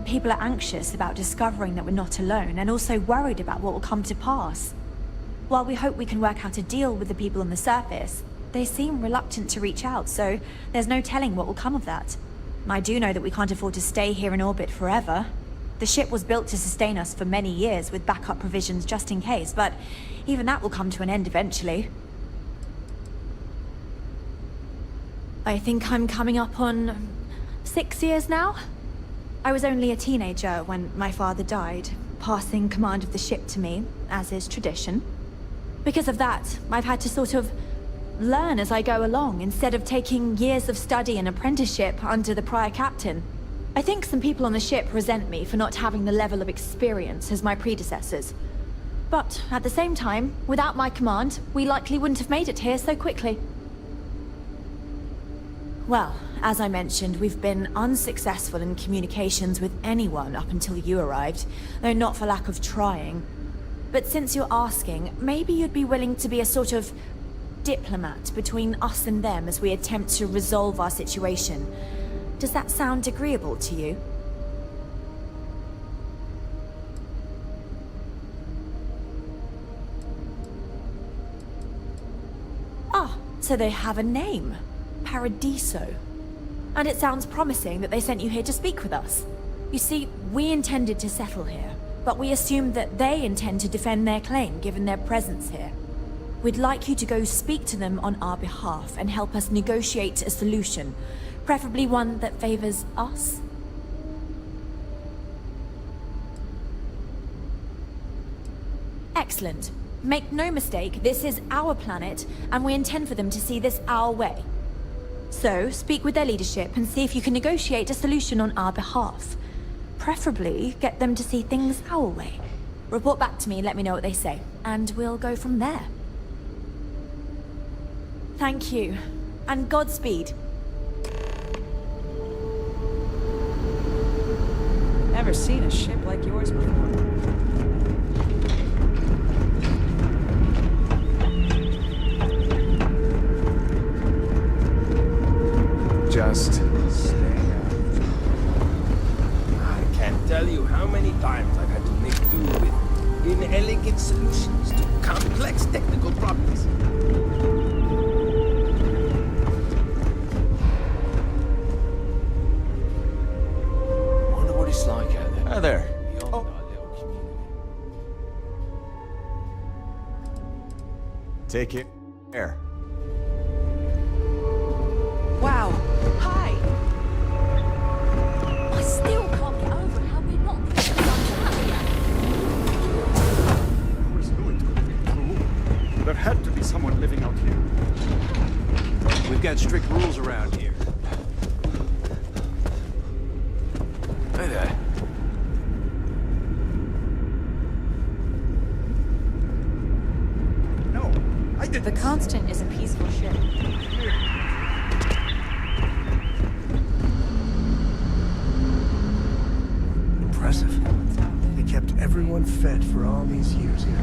People are anxious about discovering that we're not alone, and also worried about what will come to pass. While we hope we can work out a deal with the people on the surface, they seem reluctant to reach out, so there's no telling what will come of that. I do know that we can't afford to stay here in orbit forever. The ship was built to sustain us for many years with backup provisions just in case, but even that will come to an end eventually. I think I'm coming up on 6 years now? I was only a teenager when my father died, passing command of the ship to me, as is tradition. Because of that, I've had to sort of learn as I go along, instead of taking years of study and apprenticeship under the prior captain. I think some people on the ship resent me for not having the level of experience as my predecessors. But at the same time, without my command, we likely wouldn't have made it here so quickly. Well, as I mentioned, we've been unsuccessful in communications with anyone up until you arrived, though not for lack of trying. But since you're asking, maybe you'd be willing to be a sort of diplomat between us and them as we attempt to resolve our situation. Does that sound agreeable to you? Ah, so they have a name. Paradiso. And it sounds promising that they sent you here to speak with us. You see, we intended to settle here, but we assumed that they intend to defend their claim given their presence here. We'd like you to go speak to them on our behalf and help us negotiate a solution, preferably one that favors us. Excellent. Make no mistake, this is our planet, and we intend for them to see this our way. So, speak with their leadership and see if you can negotiate a solution on our behalf. Preferably, get them to see things our way. Report back to me and let me know what they say, and we'll go from there. Thank you, and Godspeed. Never seen a ship like yours before. Just stay out. I can't tell you how many times I've had to make do with inelegant solutions to complex technical problems. Wonder what it's like out there. Hi there. Take it. Air. Wow. Hi. I still can't get over how we're not the Always knew it couldn't be true. There had to be someone living out here. We've got strict rules around here. Hi there. No, I didn't. The Constant is a peaceful ship. Impressive. They kept everyone fed for all these years here.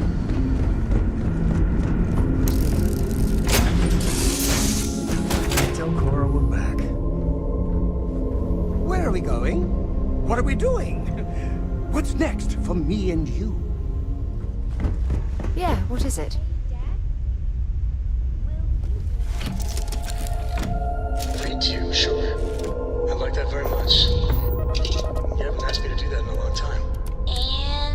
Tell Cora we're back. Where are we going? What are we doing? What's next for me and you? Yeah, what is it? Read to you, sure. I'd like that very much. You haven't asked me to do that in a long time.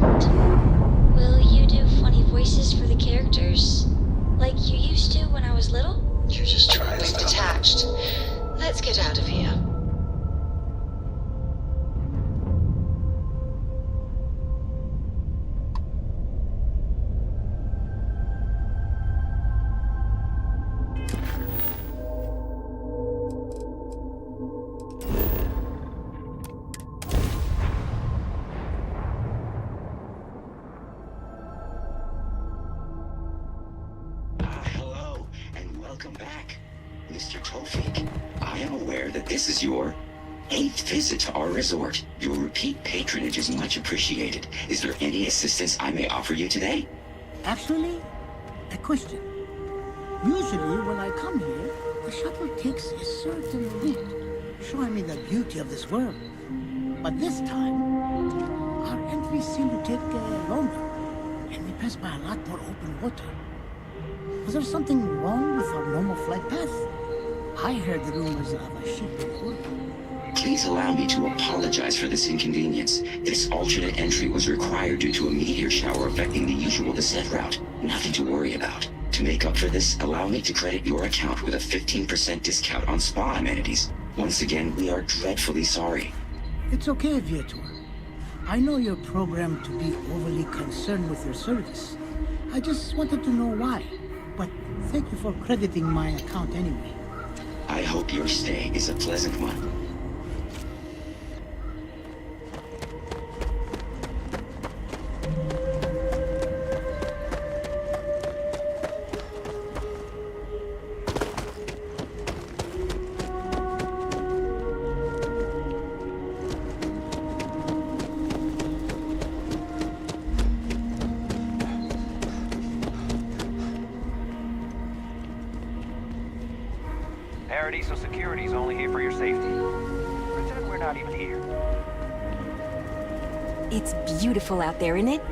And will you do funny voices for the characters? Like you used to when I was little? You just try We've detached. Let's get out of here. Welcome back, Mr. Tofik. I am aware that this is your 8th visit to our resort. Your repeat patronage is much appreciated. Is there any assistance I may offer you today? Actually, a question. Usually when I come here, the shuttle takes a certain route, showing me the beauty of this world. But this time, our entries seem to take longer, and we pass by a lot more open water. Was there something wrong with our normal flight path? I heard the rumors of a ship before. Please allow me to apologize for this inconvenience. This alternate entry was required due to a meteor shower affecting the usual descent route. Nothing to worry about. To make up for this, allow me to credit your account with a 15% discount on spa amenities. Once again, we are dreadfully sorry. It's okay, Viator. I know you're programmed to be overly concerned with your service. I just wanted to know why. But thank you for crediting my account anyway. I hope your stay is a pleasant one. Paradiso Security's only here for your safety. Pretend we're not even here. It's beautiful out there, isn't it?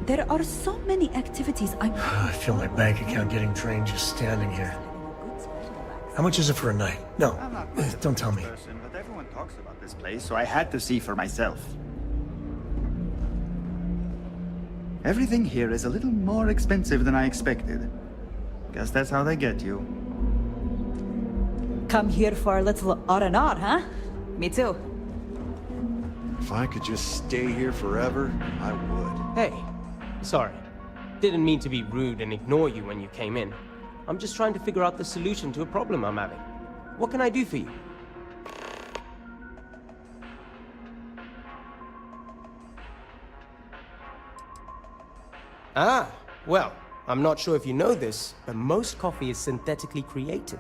There are so many activities I feel my bank account getting drained just standing here. How much is it for a night? No, don't tell me. But everyone talks about this place, so I had to see for myself. Everything here is a little more expensive than I expected. Guess that's how they get you. Come here for a little R&R, huh? Me too. If I could just stay here forever, I would. Hey, sorry. Didn't mean to be rude and ignore you when you came in. I'm just trying to figure out the solution to a problem I'm having. What can I do for you? Ah, well, I'm not sure if you know this, but most coffee is synthetically created.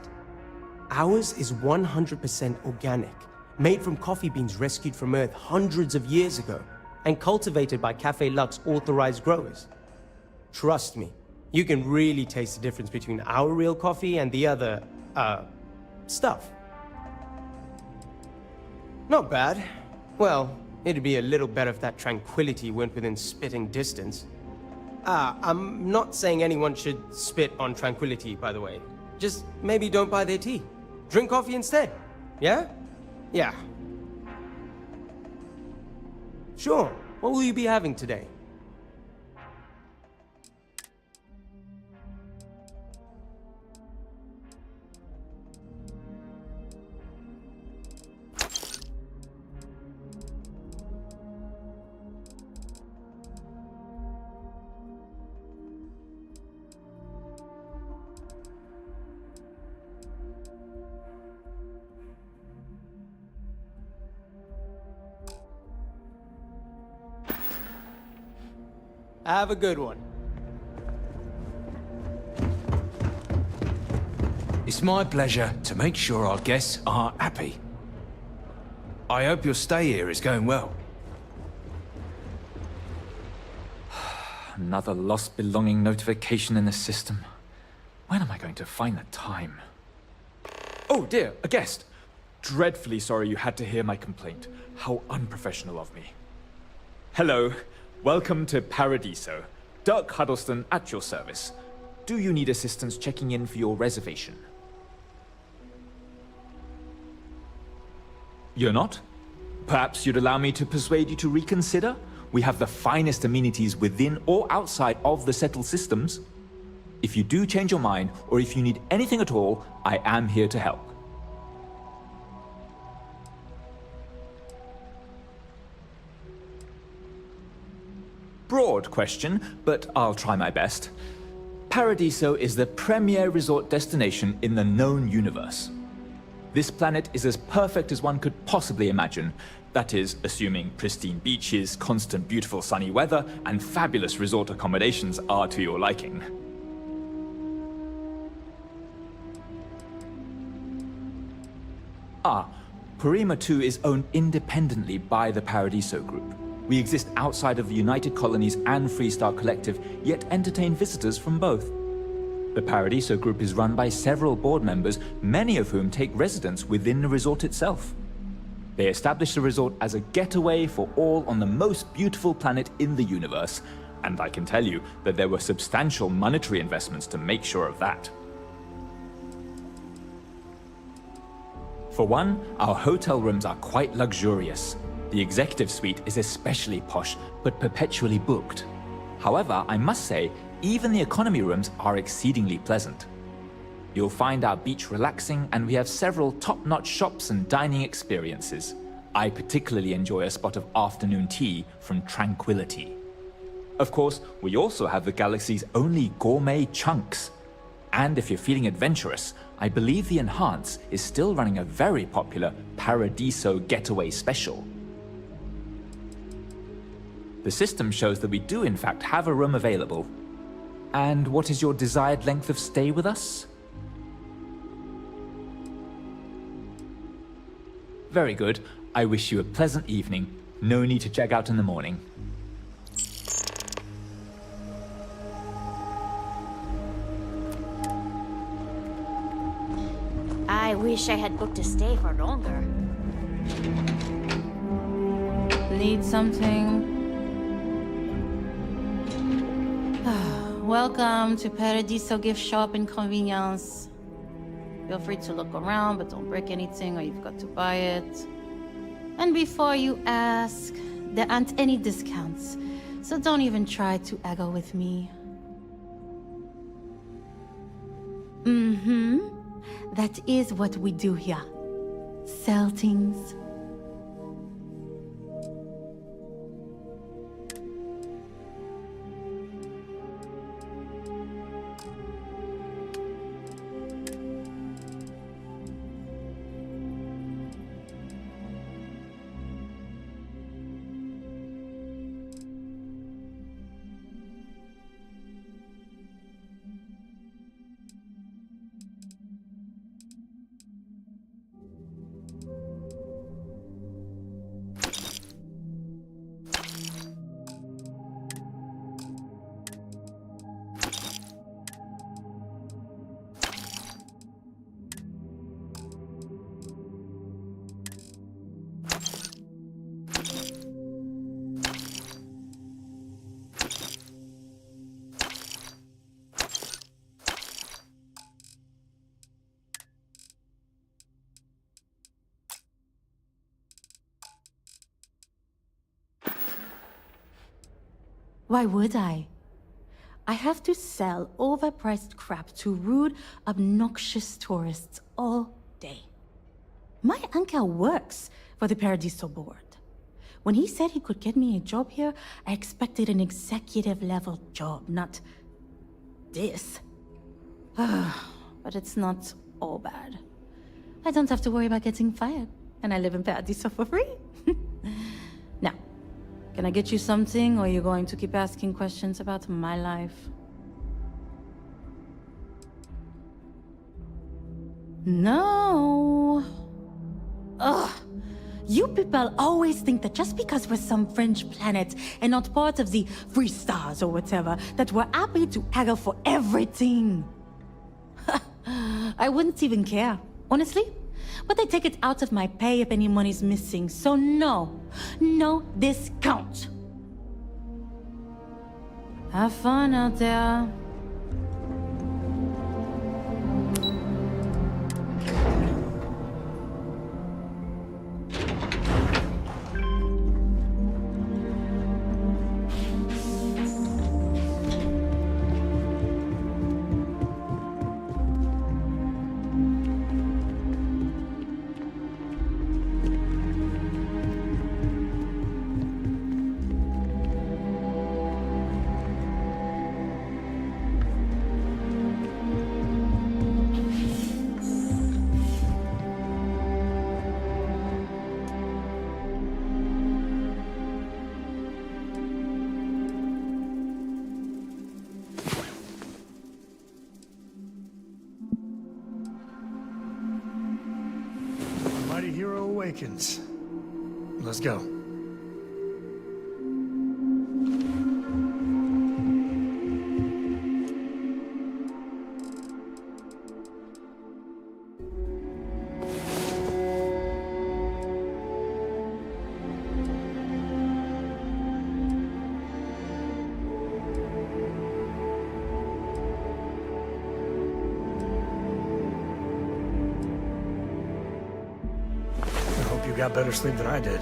Ours is 100% organic, made from coffee beans rescued from Earth hundreds of years ago, and cultivated by Café Luxe authorized growers. Trust me, you can really taste the difference between our real coffee and the other, stuff. Not bad. Well, it'd be a little better if that tranquility weren't within spitting distance. I'm not saying anyone should spit on tranquility, by the way. Just maybe don't buy their tea. Drink coffee instead. Yeah? Yeah. Sure. What will you be having today? Have a good one. It's my pleasure to make sure our guests are happy. I hope your stay here is going well. Another lost belonging notification in the system. When am I going to find the time? Oh dear, a guest. Dreadfully sorry you had to hear my complaint. How unprofessional of me. Hello. Welcome to Paradiso. Dirk Huddleston at your service. Do you need assistance checking in for your reservation? You're not? Perhaps you'd allow me to persuade you to reconsider? We have the finest amenities within or outside of the settled systems. If you do change your mind, or if you need anything at all, I am here to help. Broad question, but I'll try my best. Paradiso is the premier resort destination in the known universe. This planet is as perfect as one could possibly imagine. That is, assuming pristine beaches, constant beautiful sunny weather, and fabulous resort accommodations are to your liking. Porima 2 is owned independently by the Paradiso Group. We exist outside of the United Colonies and Freestar Collective, yet entertain visitors from both. The Paradiso Group is run by several board members, many of whom take residence within the resort itself. They established the resort as a getaway for all on the most beautiful planet in the universe, and I can tell you that there were substantial monetary investments to make sure of that. For one, our hotel rooms are quite luxurious. The executive suite is especially posh, but perpetually booked. However, I must say, even the economy rooms are exceedingly pleasant. You'll find our beach relaxing, and we have several top-notch shops and dining experiences. I particularly enjoy a spot of afternoon tea from Tranquility. Of course, we also have the galaxy's only gourmet chunks. And if you're feeling adventurous, I believe the Enhance is still running a very popular Paradiso Getaway Special. The system shows that we do in fact have a room available. And what is your desired length of stay with us? Very good. I wish you a pleasant evening. No need to check out in the morning. I wish I had booked a stay for longer. Need something? Welcome to Paradiso Gift Shop and Convenience. Feel free to look around, but don't break anything or you've got to buy it. And before you ask, there aren't any discounts, so don't even try to haggle with me. That is what we do here. Sell things. Why would I? I have to sell overpriced crap to rude, obnoxious tourists all day. My uncle works for the Paradiso board. When he said he could get me a job here, I expected an executive-level job, not this. But it's not all bad. I don't have to worry about getting fired, and I live in Paradiso for free. Now, can I get you something, or are you going to keep asking questions about my life? No. Ugh. You people always think that just because we're some French planet and not part of the Free Stars or whatever, that we're happy to haggle for everything. I wouldn't even care, honestly. But I take it out of my pay if any money's missing, so no discount. Have fun out there. every hero awakens. Let's go. You got better sleep than I did.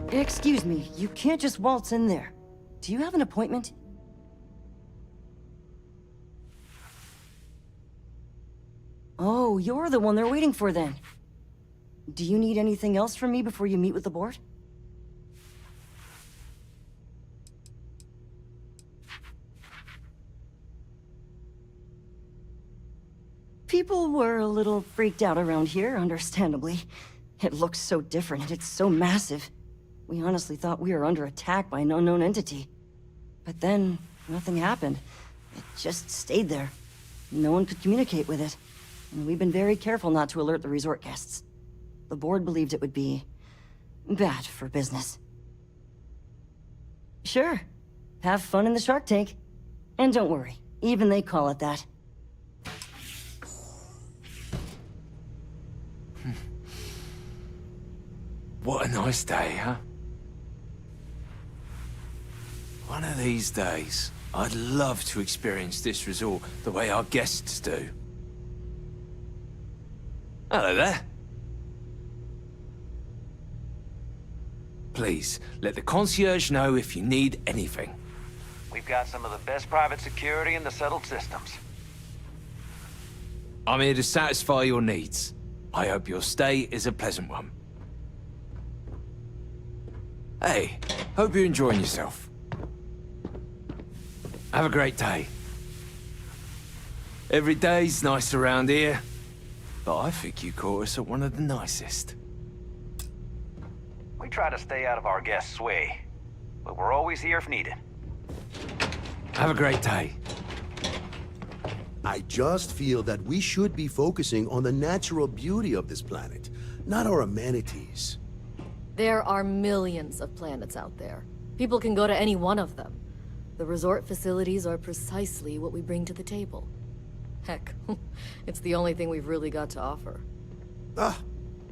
Excuse me, you can't just waltz in there. Do you have an appointment? Oh, you're the one they're waiting for then. Do you need anything else from me before you meet with the board? People were a little freaked out around here, understandably. It looks so different and it's so massive. We honestly thought we were under attack by an unknown entity. But then, nothing happened. It just stayed there. No one could communicate with it. And we've been very careful not to alert the resort guests. The board believed it would be bad for business. Sure. Have fun in the shark tank. And don't worry, even they call it that. What a nice day, huh? One of these days, I'd love to experience this resort the way our guests do. Hello there. Please, let the concierge know if you need anything. We've got some of the best private security in the settled systems. I'm here to satisfy your needs. I hope your stay is a pleasant one. Hey, hope you're enjoying yourself. Have a great day. Every day's nice around here, but I think you caught us at one of the nicest. We try to stay out of our guests' way, but we're always here if needed. Have a great day. I just feel that we should be focusing on the natural beauty of this planet, not our amenities. There are millions of planets out there. People can go to any one of them. The resort facilities are precisely what we bring to the table. Heck, it's the only thing we've really got to offer.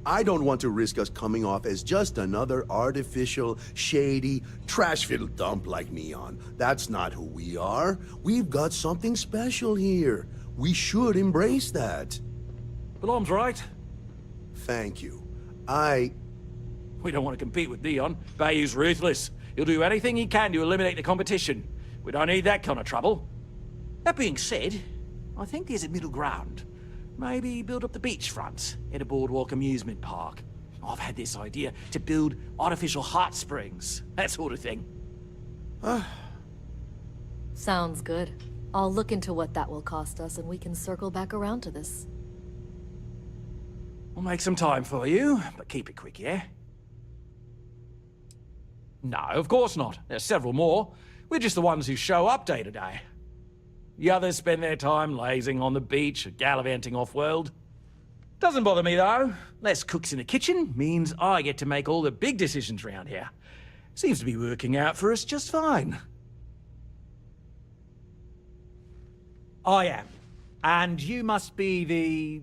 I don't want to risk us coming off as just another artificial, shady, trash-filled dump like Neon. That's not who we are. We've got something special here. We should embrace that. Alarm's right. Thank you. We don't want to compete with Neon. Bayou's ruthless. He'll do anything he can to eliminate the competition. We don't need that kind of trouble. That being said, I think there's a middle ground. Maybe build up the beachfront at a boardwalk amusement park. I've had this idea to build artificial hot springs, that sort of thing. Sounds good. I'll look into what that will cost us and we can circle back around to this. We'll make some time for you, but keep it quick, yeah? No, of course not. There's several more. We're just the ones who show up day to day. The others spend their time lazing on the beach or gallivanting off-world. Doesn't bother me, though. Less cooks in the kitchen means I get to make all the big decisions around here. Seems to be working out for us just fine. I am. And you must be the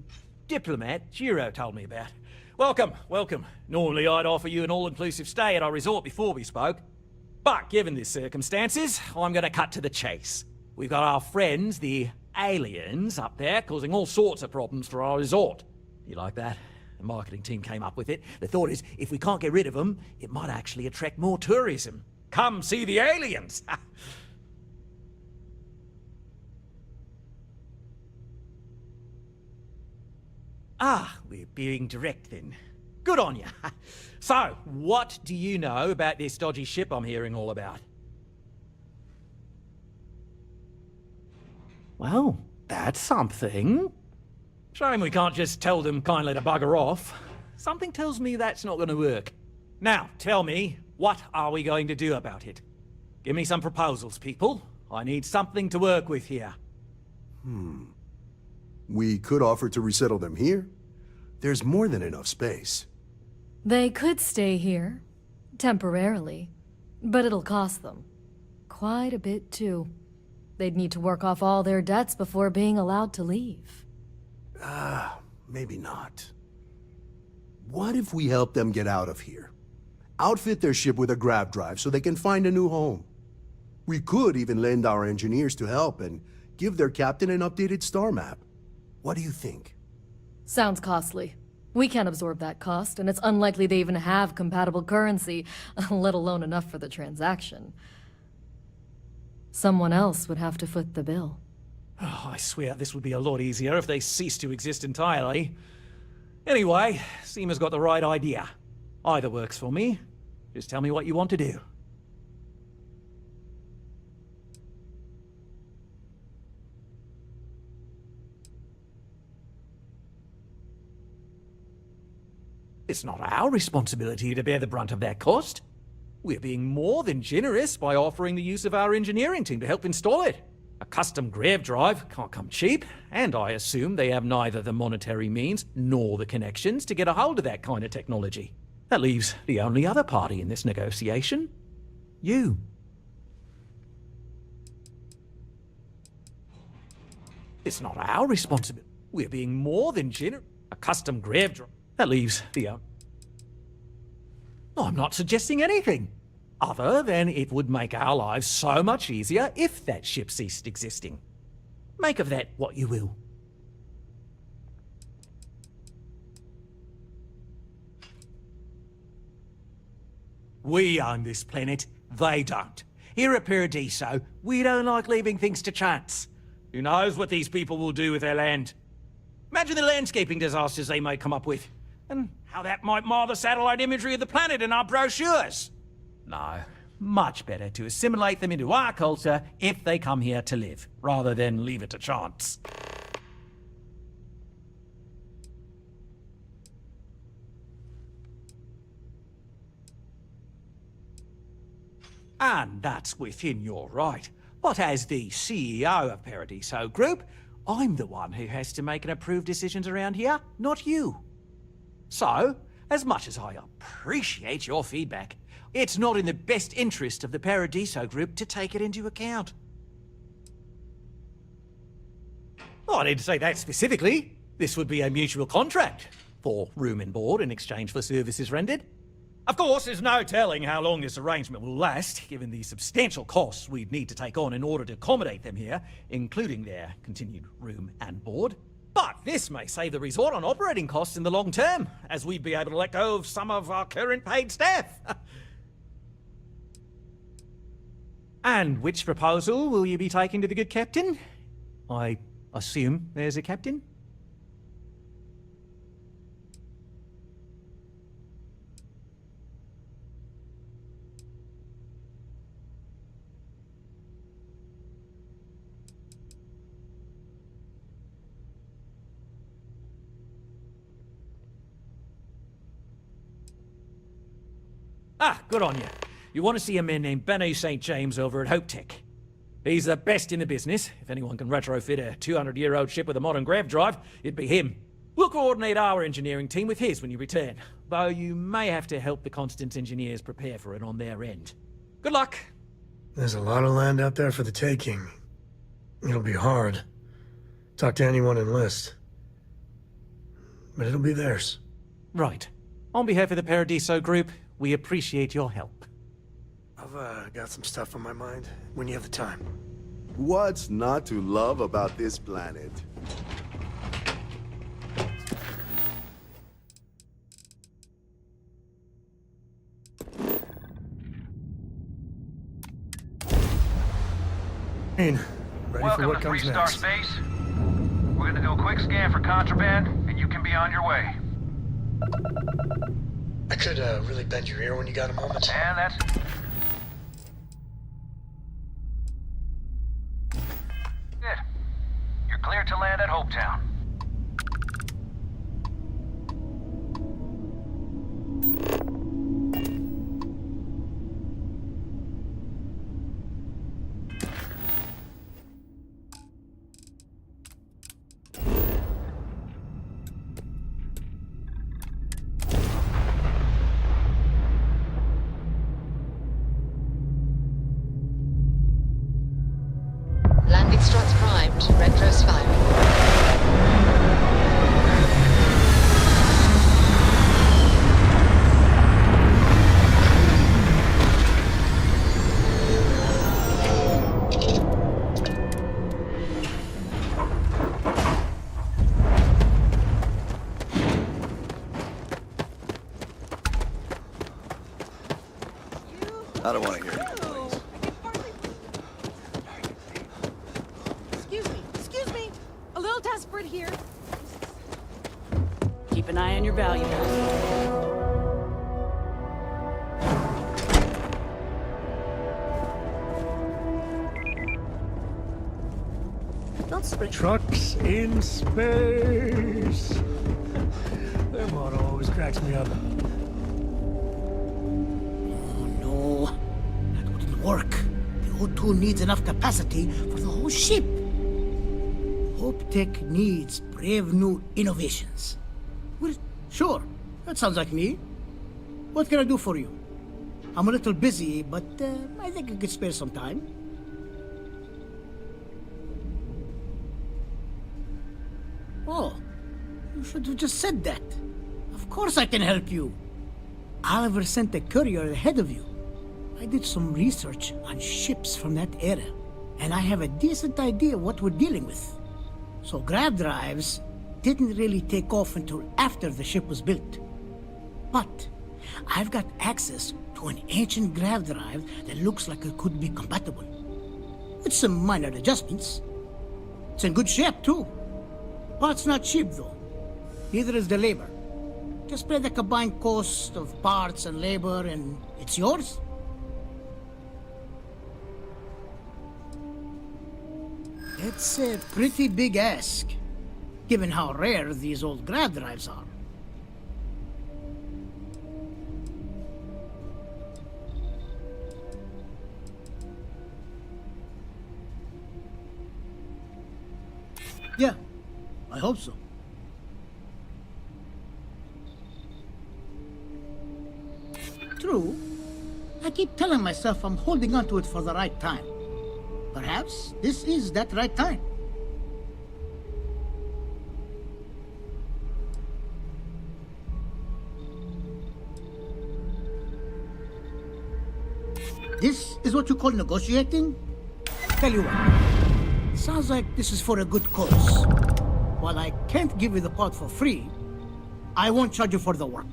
diplomat Giro told me about. Welcome, welcome. Normally I'd offer you an all-inclusive stay at our resort before we spoke. But given the circumstances, I'm gonna cut to the chase. We've got our friends, the aliens, up there, causing all sorts of problems for our resort. You like that? The marketing team came up with it. The thought is, if we can't get rid of them, it might actually attract more tourism. Come see the aliens! Ah, we're being direct then. Good on you. So, what do you know about this dodgy ship I'm hearing all about? Well, that's something. Shame we can't just tell them kindly to bugger off. Something tells me that's not going to work. Now, tell me, what are we going to do about it? Give me some proposals, people. I need something to work with here. We could offer to resettle them here. There's more than enough space. They could stay here, temporarily, but it'll cost them. Quite a bit, too. They'd need to work off all their debts before being allowed to leave. Maybe not. What if we help them get out of here? Outfit their ship with a grav drive so they can find a new home. We could even lend our engineers to help and give their captain an updated star map. What do you think? Sounds costly. We can't absorb that cost, and it's unlikely they even have compatible currency, let alone enough for the transaction. Someone else would have to foot the bill. Oh, I swear this would be a lot easier if they ceased to exist entirely. Anyway, Seema's got the right idea. Either works for me. Just tell me what you want to do. It's not our responsibility to bear the brunt of that cost. We're being more than generous by offering the use of our engineering team to help install it. A custom grav drive can't come cheap, and I assume they have neither the monetary means nor the connections to get a hold of that kind of technology. That leaves the only other party in this negotiation. You. It's not our responsibility. We're being more than generous. A custom grav drive. That leaves the... I'm not suggesting anything, other than it would make our lives so much easier if that ship ceased existing. Make of that what you will. We own this planet, they don't. Here at Paradiso, we don't like leaving things to chance. Who knows what these people will do with their land? Imagine the landscaping disasters they may come up with, and how that might mar the satellite imagery of the planet in our brochures. No, much better to assimilate them into our culture if they come here to live, rather than leave it to chance. And that's within your right. But as the CEO of Paradiso Group, I'm the one who has to make and approve decisions around here, not you. So, as much as I appreciate your feedback, it's not in the best interest of the Paradiso Group to take it into account. Oh, I didn't say that specifically. This would be a mutual contract for room and board in exchange for services rendered. Of course, there's no telling how long this arrangement will last, given the substantial costs we'd need to take on in order to accommodate them here, including their continued room and board. But this may save the resort on operating costs in the long term, as we'd be able to let go of some of our current paid staff. And which proposal will you be taking to the good captain? I assume there's a captain? Ah, good on you. You want to see a man named Benny St. James over at Hope Tech. He's the best in the business. If anyone can retrofit a 200-year-old ship with a modern grav drive, it'd be him. We'll coordinate our engineering team with his when you return, though you may have to help the Constance engineers prepare for it on their end. Good luck. There's a lot of land out there for the taking. It'll be hard. Talk to anyone enlist. But it'll be theirs. Right. On behalf of the Paradiso Group, we appreciate your help. I've got some stuff on my mind when you have the time. What's not to love about this planet? Ready Welcome for what to comes Three-Star next. Space. We're gonna do a quick scan for contraband, and you can be on your way. I could really bend your ear when you got a moment. And that's... Good. You're cleared to land at Hopetown. Landing struts primed. Retros firing. I don't want to hear any complaints. Excuse me. A little desperate here. Keep an eye on your valuables. Don't spring. Trucks in space. Their motto always cracks me up. No, that wouldn't work. The O2 needs enough capacity for the whole ship. Hope Tech needs brave new innovations. Well, sure, that sounds like me. What can I do for you? I'm a little busy, but I think I could spare some time. Oh, you should have just said that. Of course I can help you. Oliver sent a courier ahead of you. I did some research on ships from that era, and I have a decent idea what we're dealing with. So grav drives didn't really take off until after the ship was built. But I've got access to an ancient grav drive that looks like it could be compatible. With some minor adjustments. It's in good shape too. Parts not cheap though. Neither is the labor. Just pay the combined cost of parts and labor and it's yours. It's a pretty big ask, given how rare these old grav drives are. Yeah, I hope so. True. I keep telling myself I'm holding on to it for the right time. Perhaps this is that right time. This is what you call negotiating? Tell you what, sounds like this is for a good cause. While I can't give you the part for free, I won't charge you for the work.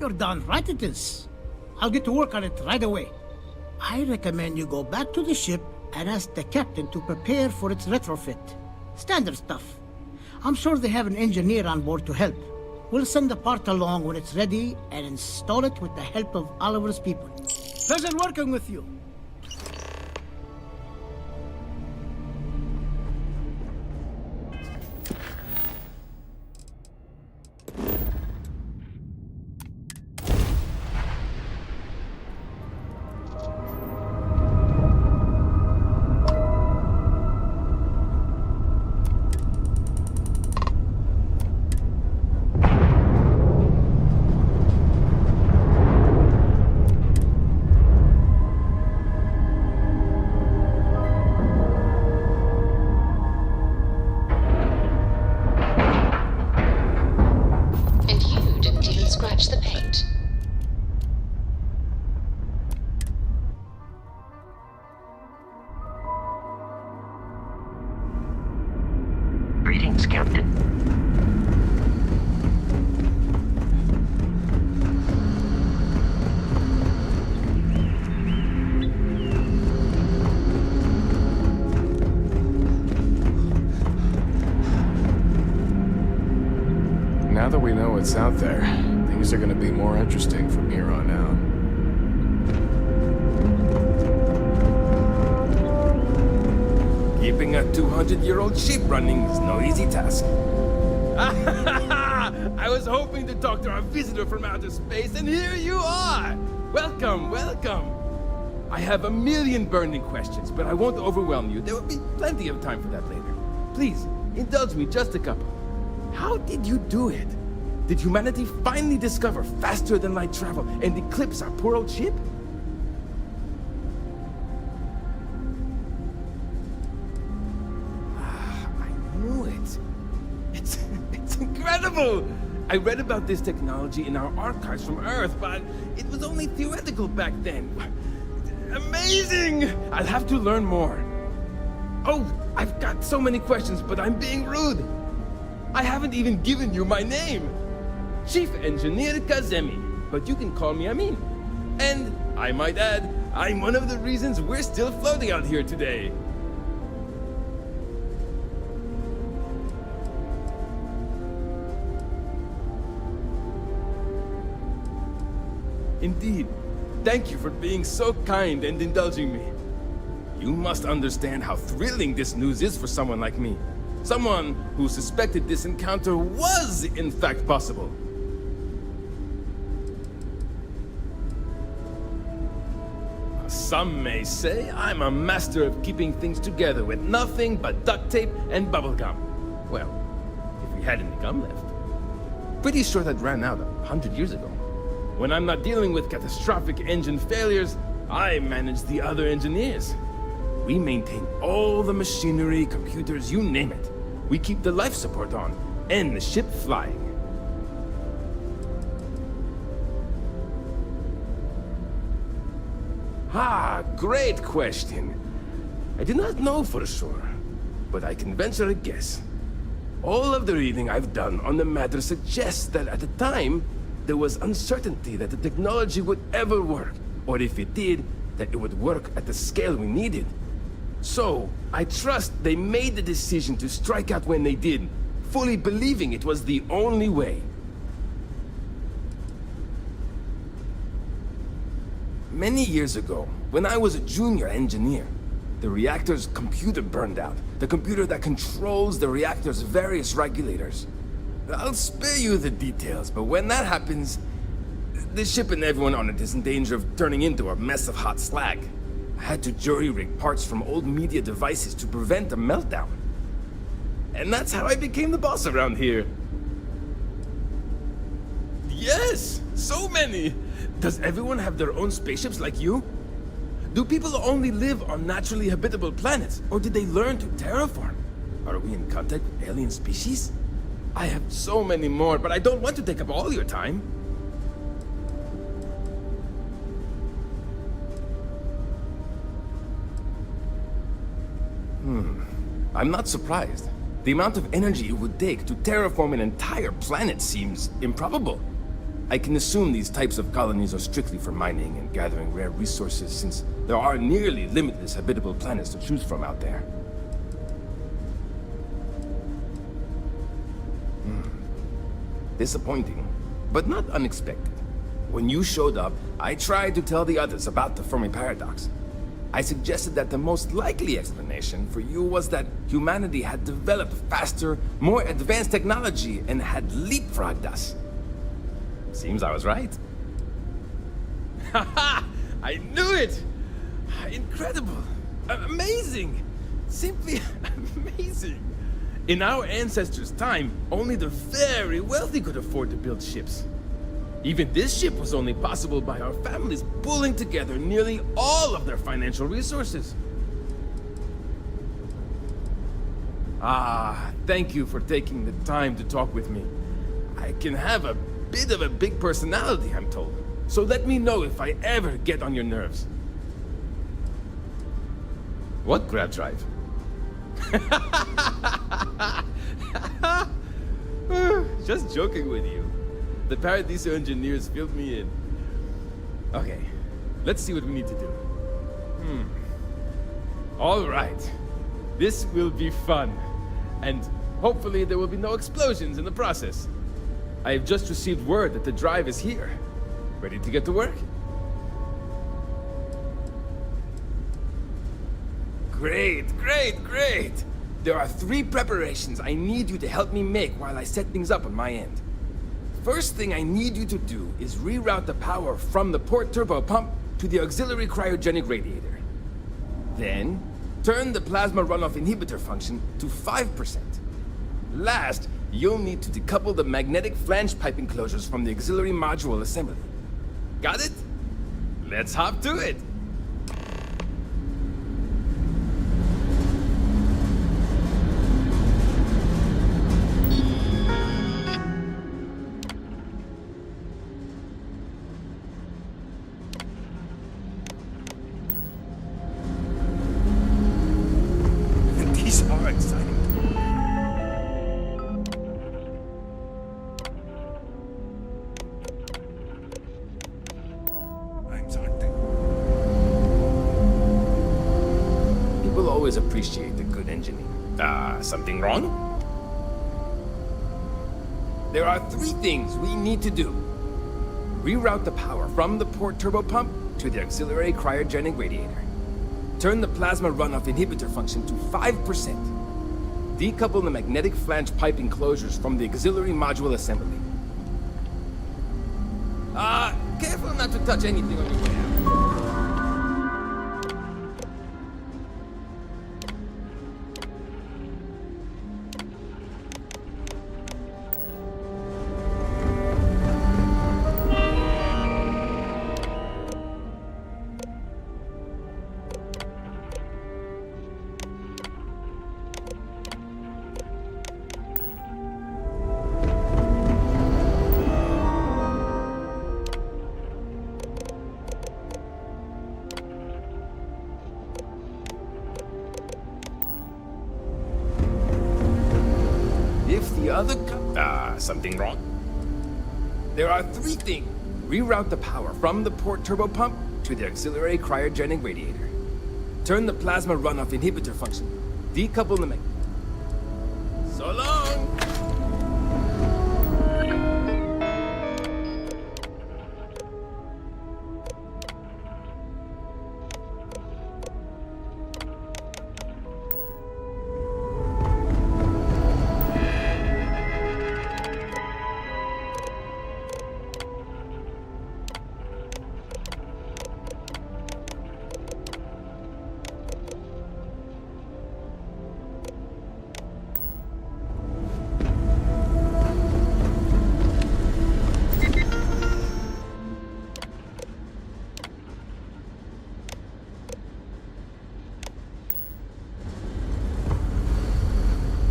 You're darn right it is. I'll get to work on it right away. I recommend you go back to the ship and ask the captain to prepare for its retrofit. Standard stuff. I'm sure they have an engineer on board to help. We'll send the part along when it's ready and install it with the help of Oliver's people. Pleasure working with you. Scratch the paint. Greetings, Captain. Now that we know what's out there, things are gonna be more interesting from here on out. Keeping a 200-year-old ship running is no easy task. I was hoping to talk to our visitor from outer space, and here you are! Welcome, welcome! I have a million burning questions, but I won't overwhelm you. There will be plenty of time for that later. Please, indulge me just a couple. How did you do it? Did humanity finally discover faster-than-light travel and eclipse our poor old ship? I knew it. It's incredible! I read about this technology in our archives from Earth, but it was only theoretical back then. Amazing! I'll have to learn more. Oh, I've got so many questions, but I'm being rude. I haven't even given you my name. Chief Engineer Kazemi, but you can call me Amin. And, I might add, I'm one of the reasons we're still floating out here today. Indeed. Thank you for being so kind and indulging me. You must understand how thrilling this news is for someone like me. Someone who suspected this encounter was, in fact, possible. Some may say I'm a master of keeping things together with nothing but duct tape and bubblegum. Well, if we had any gum left. Pretty sure that ran out 100 years ago. When I'm not dealing with catastrophic engine failures, I manage the other engineers. We maintain all the machinery, computers, you name it. We keep the life support on, and the ship flying. Ah, great question. I do not know for sure, but I can venture a guess. All of the reading I've done on the matter suggests that at the time, there was uncertainty that the technology would ever work, or if it did, that it would work at the scale we needed. So, I trust they made the decision to strike out when they did, fully believing it was the only way. Many years ago, when I was a junior engineer, the reactor's computer burned out. The computer that controls the reactor's various regulators. I'll spare you the details, but when that happens, the ship and everyone on it is in danger of turning into a mess of hot slag. I had to jury-rig parts from old media devices to prevent a meltdown. And that's how I became the boss around here. Yes! So many! Does everyone have their own spaceships like you? Do people only live on naturally habitable planets, or did they learn to terraform? Are we in contact with alien species? I have so many more, but I don't want to take up all your time. I'm not surprised. The amount of energy it would take to terraform an entire planet seems improbable. I can assume these types of colonies are strictly for mining and gathering rare resources, since there are nearly limitless habitable planets to choose from out there. Disappointing, but not unexpected. When you showed up, I tried to tell the others about the Fermi paradox. I suggested that the most likely explanation for you was that humanity had developed faster, more advanced technology and had leapfrogged us. Seems I was right. Haha! I knew it! Incredible! Amazing! Simply amazing! In our ancestors' time, only the very wealthy could afford to build ships. Even this ship was only possible by our families pulling together nearly all of their financial resources. Ah, thank you for taking the time to talk with me. I can have a bit of a big personality, I'm told. So let me know if I ever get on your nerves. What grab drive? Just joking with you. The Paradiso engineers filled me in. Okay, let's see what we need to do. All right. This will be fun. And hopefully there will be no explosions in the process. I've just received word that the drive is here. Ready to get to work? Great, great, great! There are 3 preparations I need you to help me make while I set things up on my end. First thing I need you to do is reroute the power from the port turbo pump to the auxiliary cryogenic radiator. Then, turn the plasma runoff inhibitor function to 5%. Last, you'll need to decouple the magnetic flange pipe enclosures from the auxiliary module assembly. Got it? Let's hop to it! These are exciting. People always appreciate a good engineer. Something wrong? There are 3 things we need to do. Reroute the power from the port turbo pump to the auxiliary cryogenic radiator. Turn the plasma runoff inhibitor function to 5%. Decouple the magnetic flange pipe enclosures from the auxiliary module assembly. Careful not to touch anything on your way out. Something wrong? There are 3 things. Reroute the power from the port turbo pump to the auxiliary cryogenic radiator. Turn the plasma runoff inhibitor function. Decouple the So long!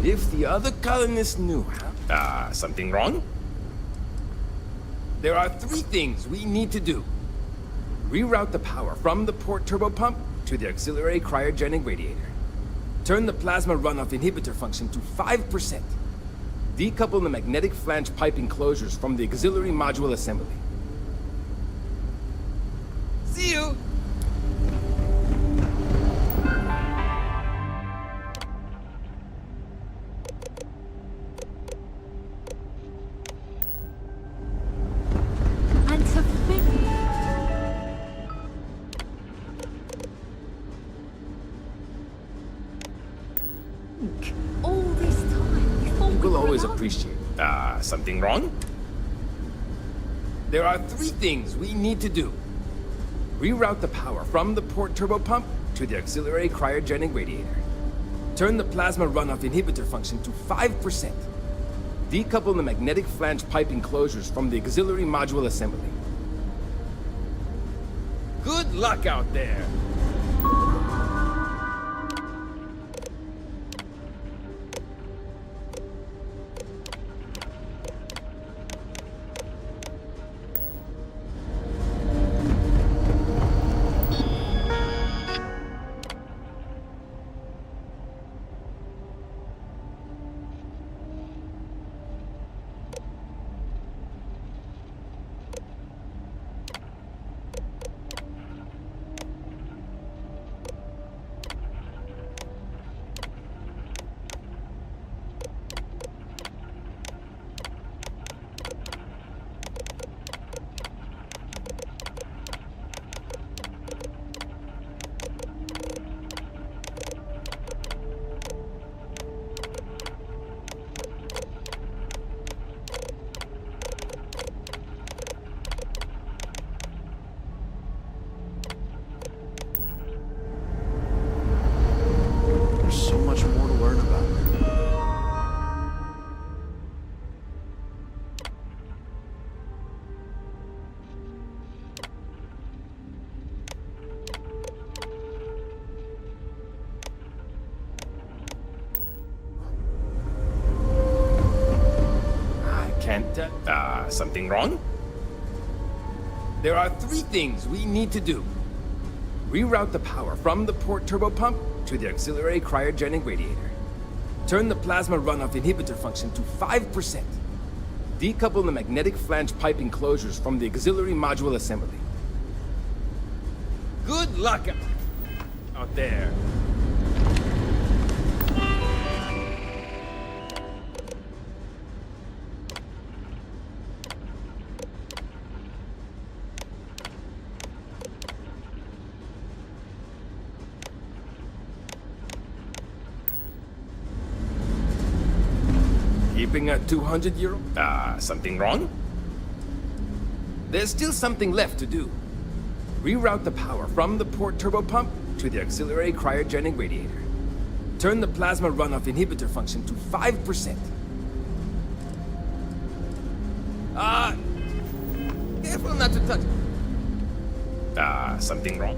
If the other colonists knew, huh? Something wrong? There are 3 things we need to do. Reroute the power from the port turbo pump to the auxiliary cryogenic radiator. Turn the plasma runoff inhibitor function to 5%. Decouple the magnetic flange pipe enclosures from the auxiliary module assembly. See you! Something wrong? There are 3 things we need to do. Reroute the power from the port turbo pump to the auxiliary cryogenic radiator. Turn the plasma runoff inhibitor function to 5%. Decouple the magnetic flange pipe enclosures from the auxiliary module assembly. Good luck out there! Something wrong? There are 3 things we need to do. Reroute the power from the port turbo pump to the auxiliary cryogenic radiator. Turn the plasma runoff inhibitor function to 5%. Decouple the magnetic flange pipe enclosures from the auxiliary module assembly. Good luck out there. Keeping at 200 euro? Something wrong? There's still something left to do. Reroute the power from the port turbo pump to the auxiliary cryogenic radiator. Turn the plasma runoff inhibitor function to 5%. Careful not to touch. Something wrong?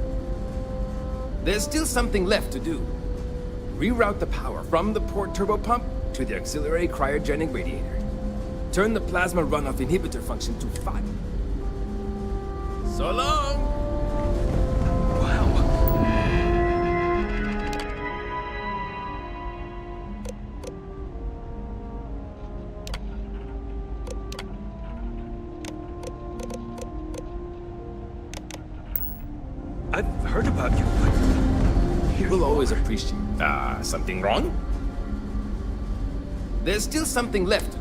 There's still something left to do. Reroute the power from the port turbo pump to the auxiliary cryogenic radiator. Turn the plasma runoff inhibitor function to 5. So long! I've heard about you, but we'll always appreciate. Something wrong? There's still something left.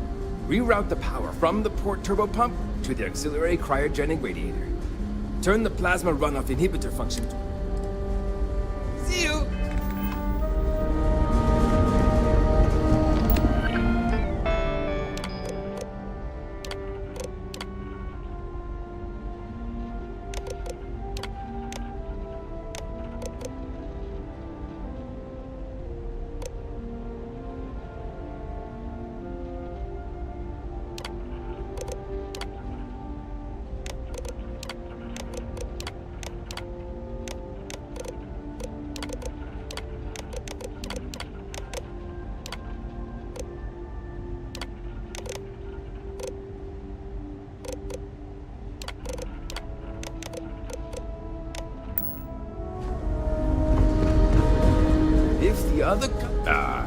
Reroute the power from the port turbo pump to the auxiliary cryogenic radiator. Turn the plasma runoff inhibitor function to... See you!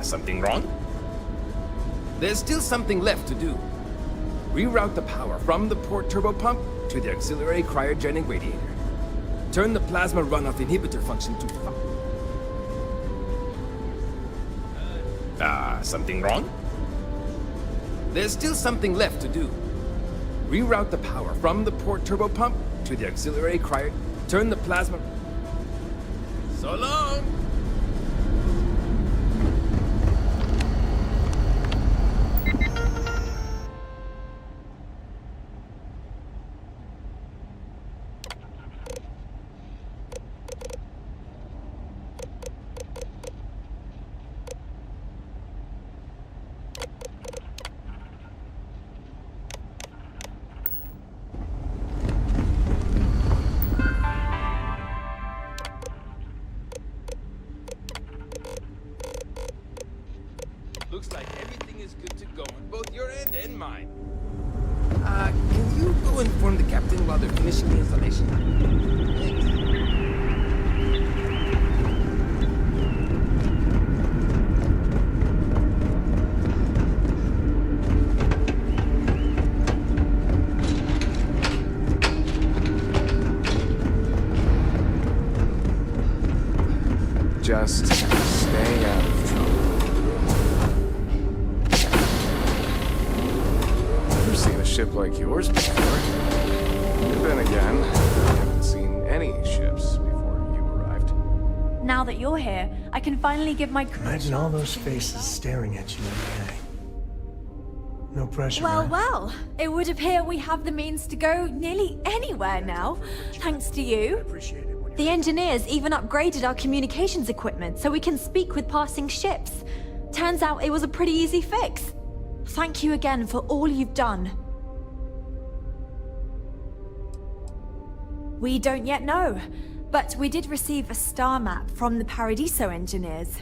Something wrong? There's still something left to do. Reroute the power from the port turbo pump to the auxiliary cryogenic radiator. Turn the plasma runoff inhibitor function to 5. Something wrong? There's still something left to do. Reroute the power from the port turbo pump to the auxiliary cryo... Turn the plasma... So long! Looks like everything is good to go on both your end and mine. Can you go inform the captain while they're finishing the installation? Just stay out of trouble. Never seen a ship like yours before. But then again, I haven't seen any ships before you arrived. Now that you're here, I can finally give my crew... Imagine all those faces staring at you every day. No pressure, Well, right? well, it would appear we have the means to go nearly anywhere now, thanks to you. The engineers even upgraded our communications equipment so we can speak with passing ships. Turns out it was a pretty easy fix. Thank you again for all you've done. We don't yet know, but we did receive a star map from the Paradiso engineers.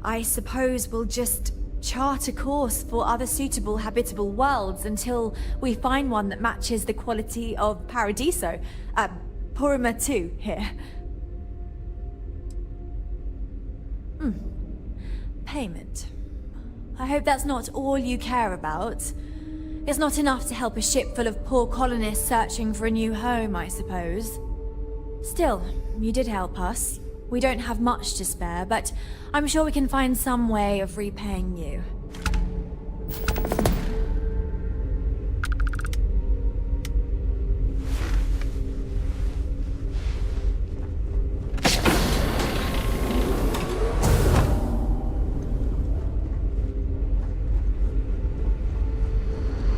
I suppose we'll just chart a course for other suitable habitable worlds until we find one that matches the quality of Paradiso. Purima 2 here. Payment. I hope that's not all you care about. It's not enough to help a ship full of poor colonists searching for a new home, I suppose. Still, you did help us. We don't have much to spare, but I'm sure we can find some way of repaying you.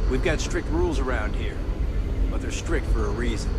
We've got strict rules around here, but they're strict for a reason.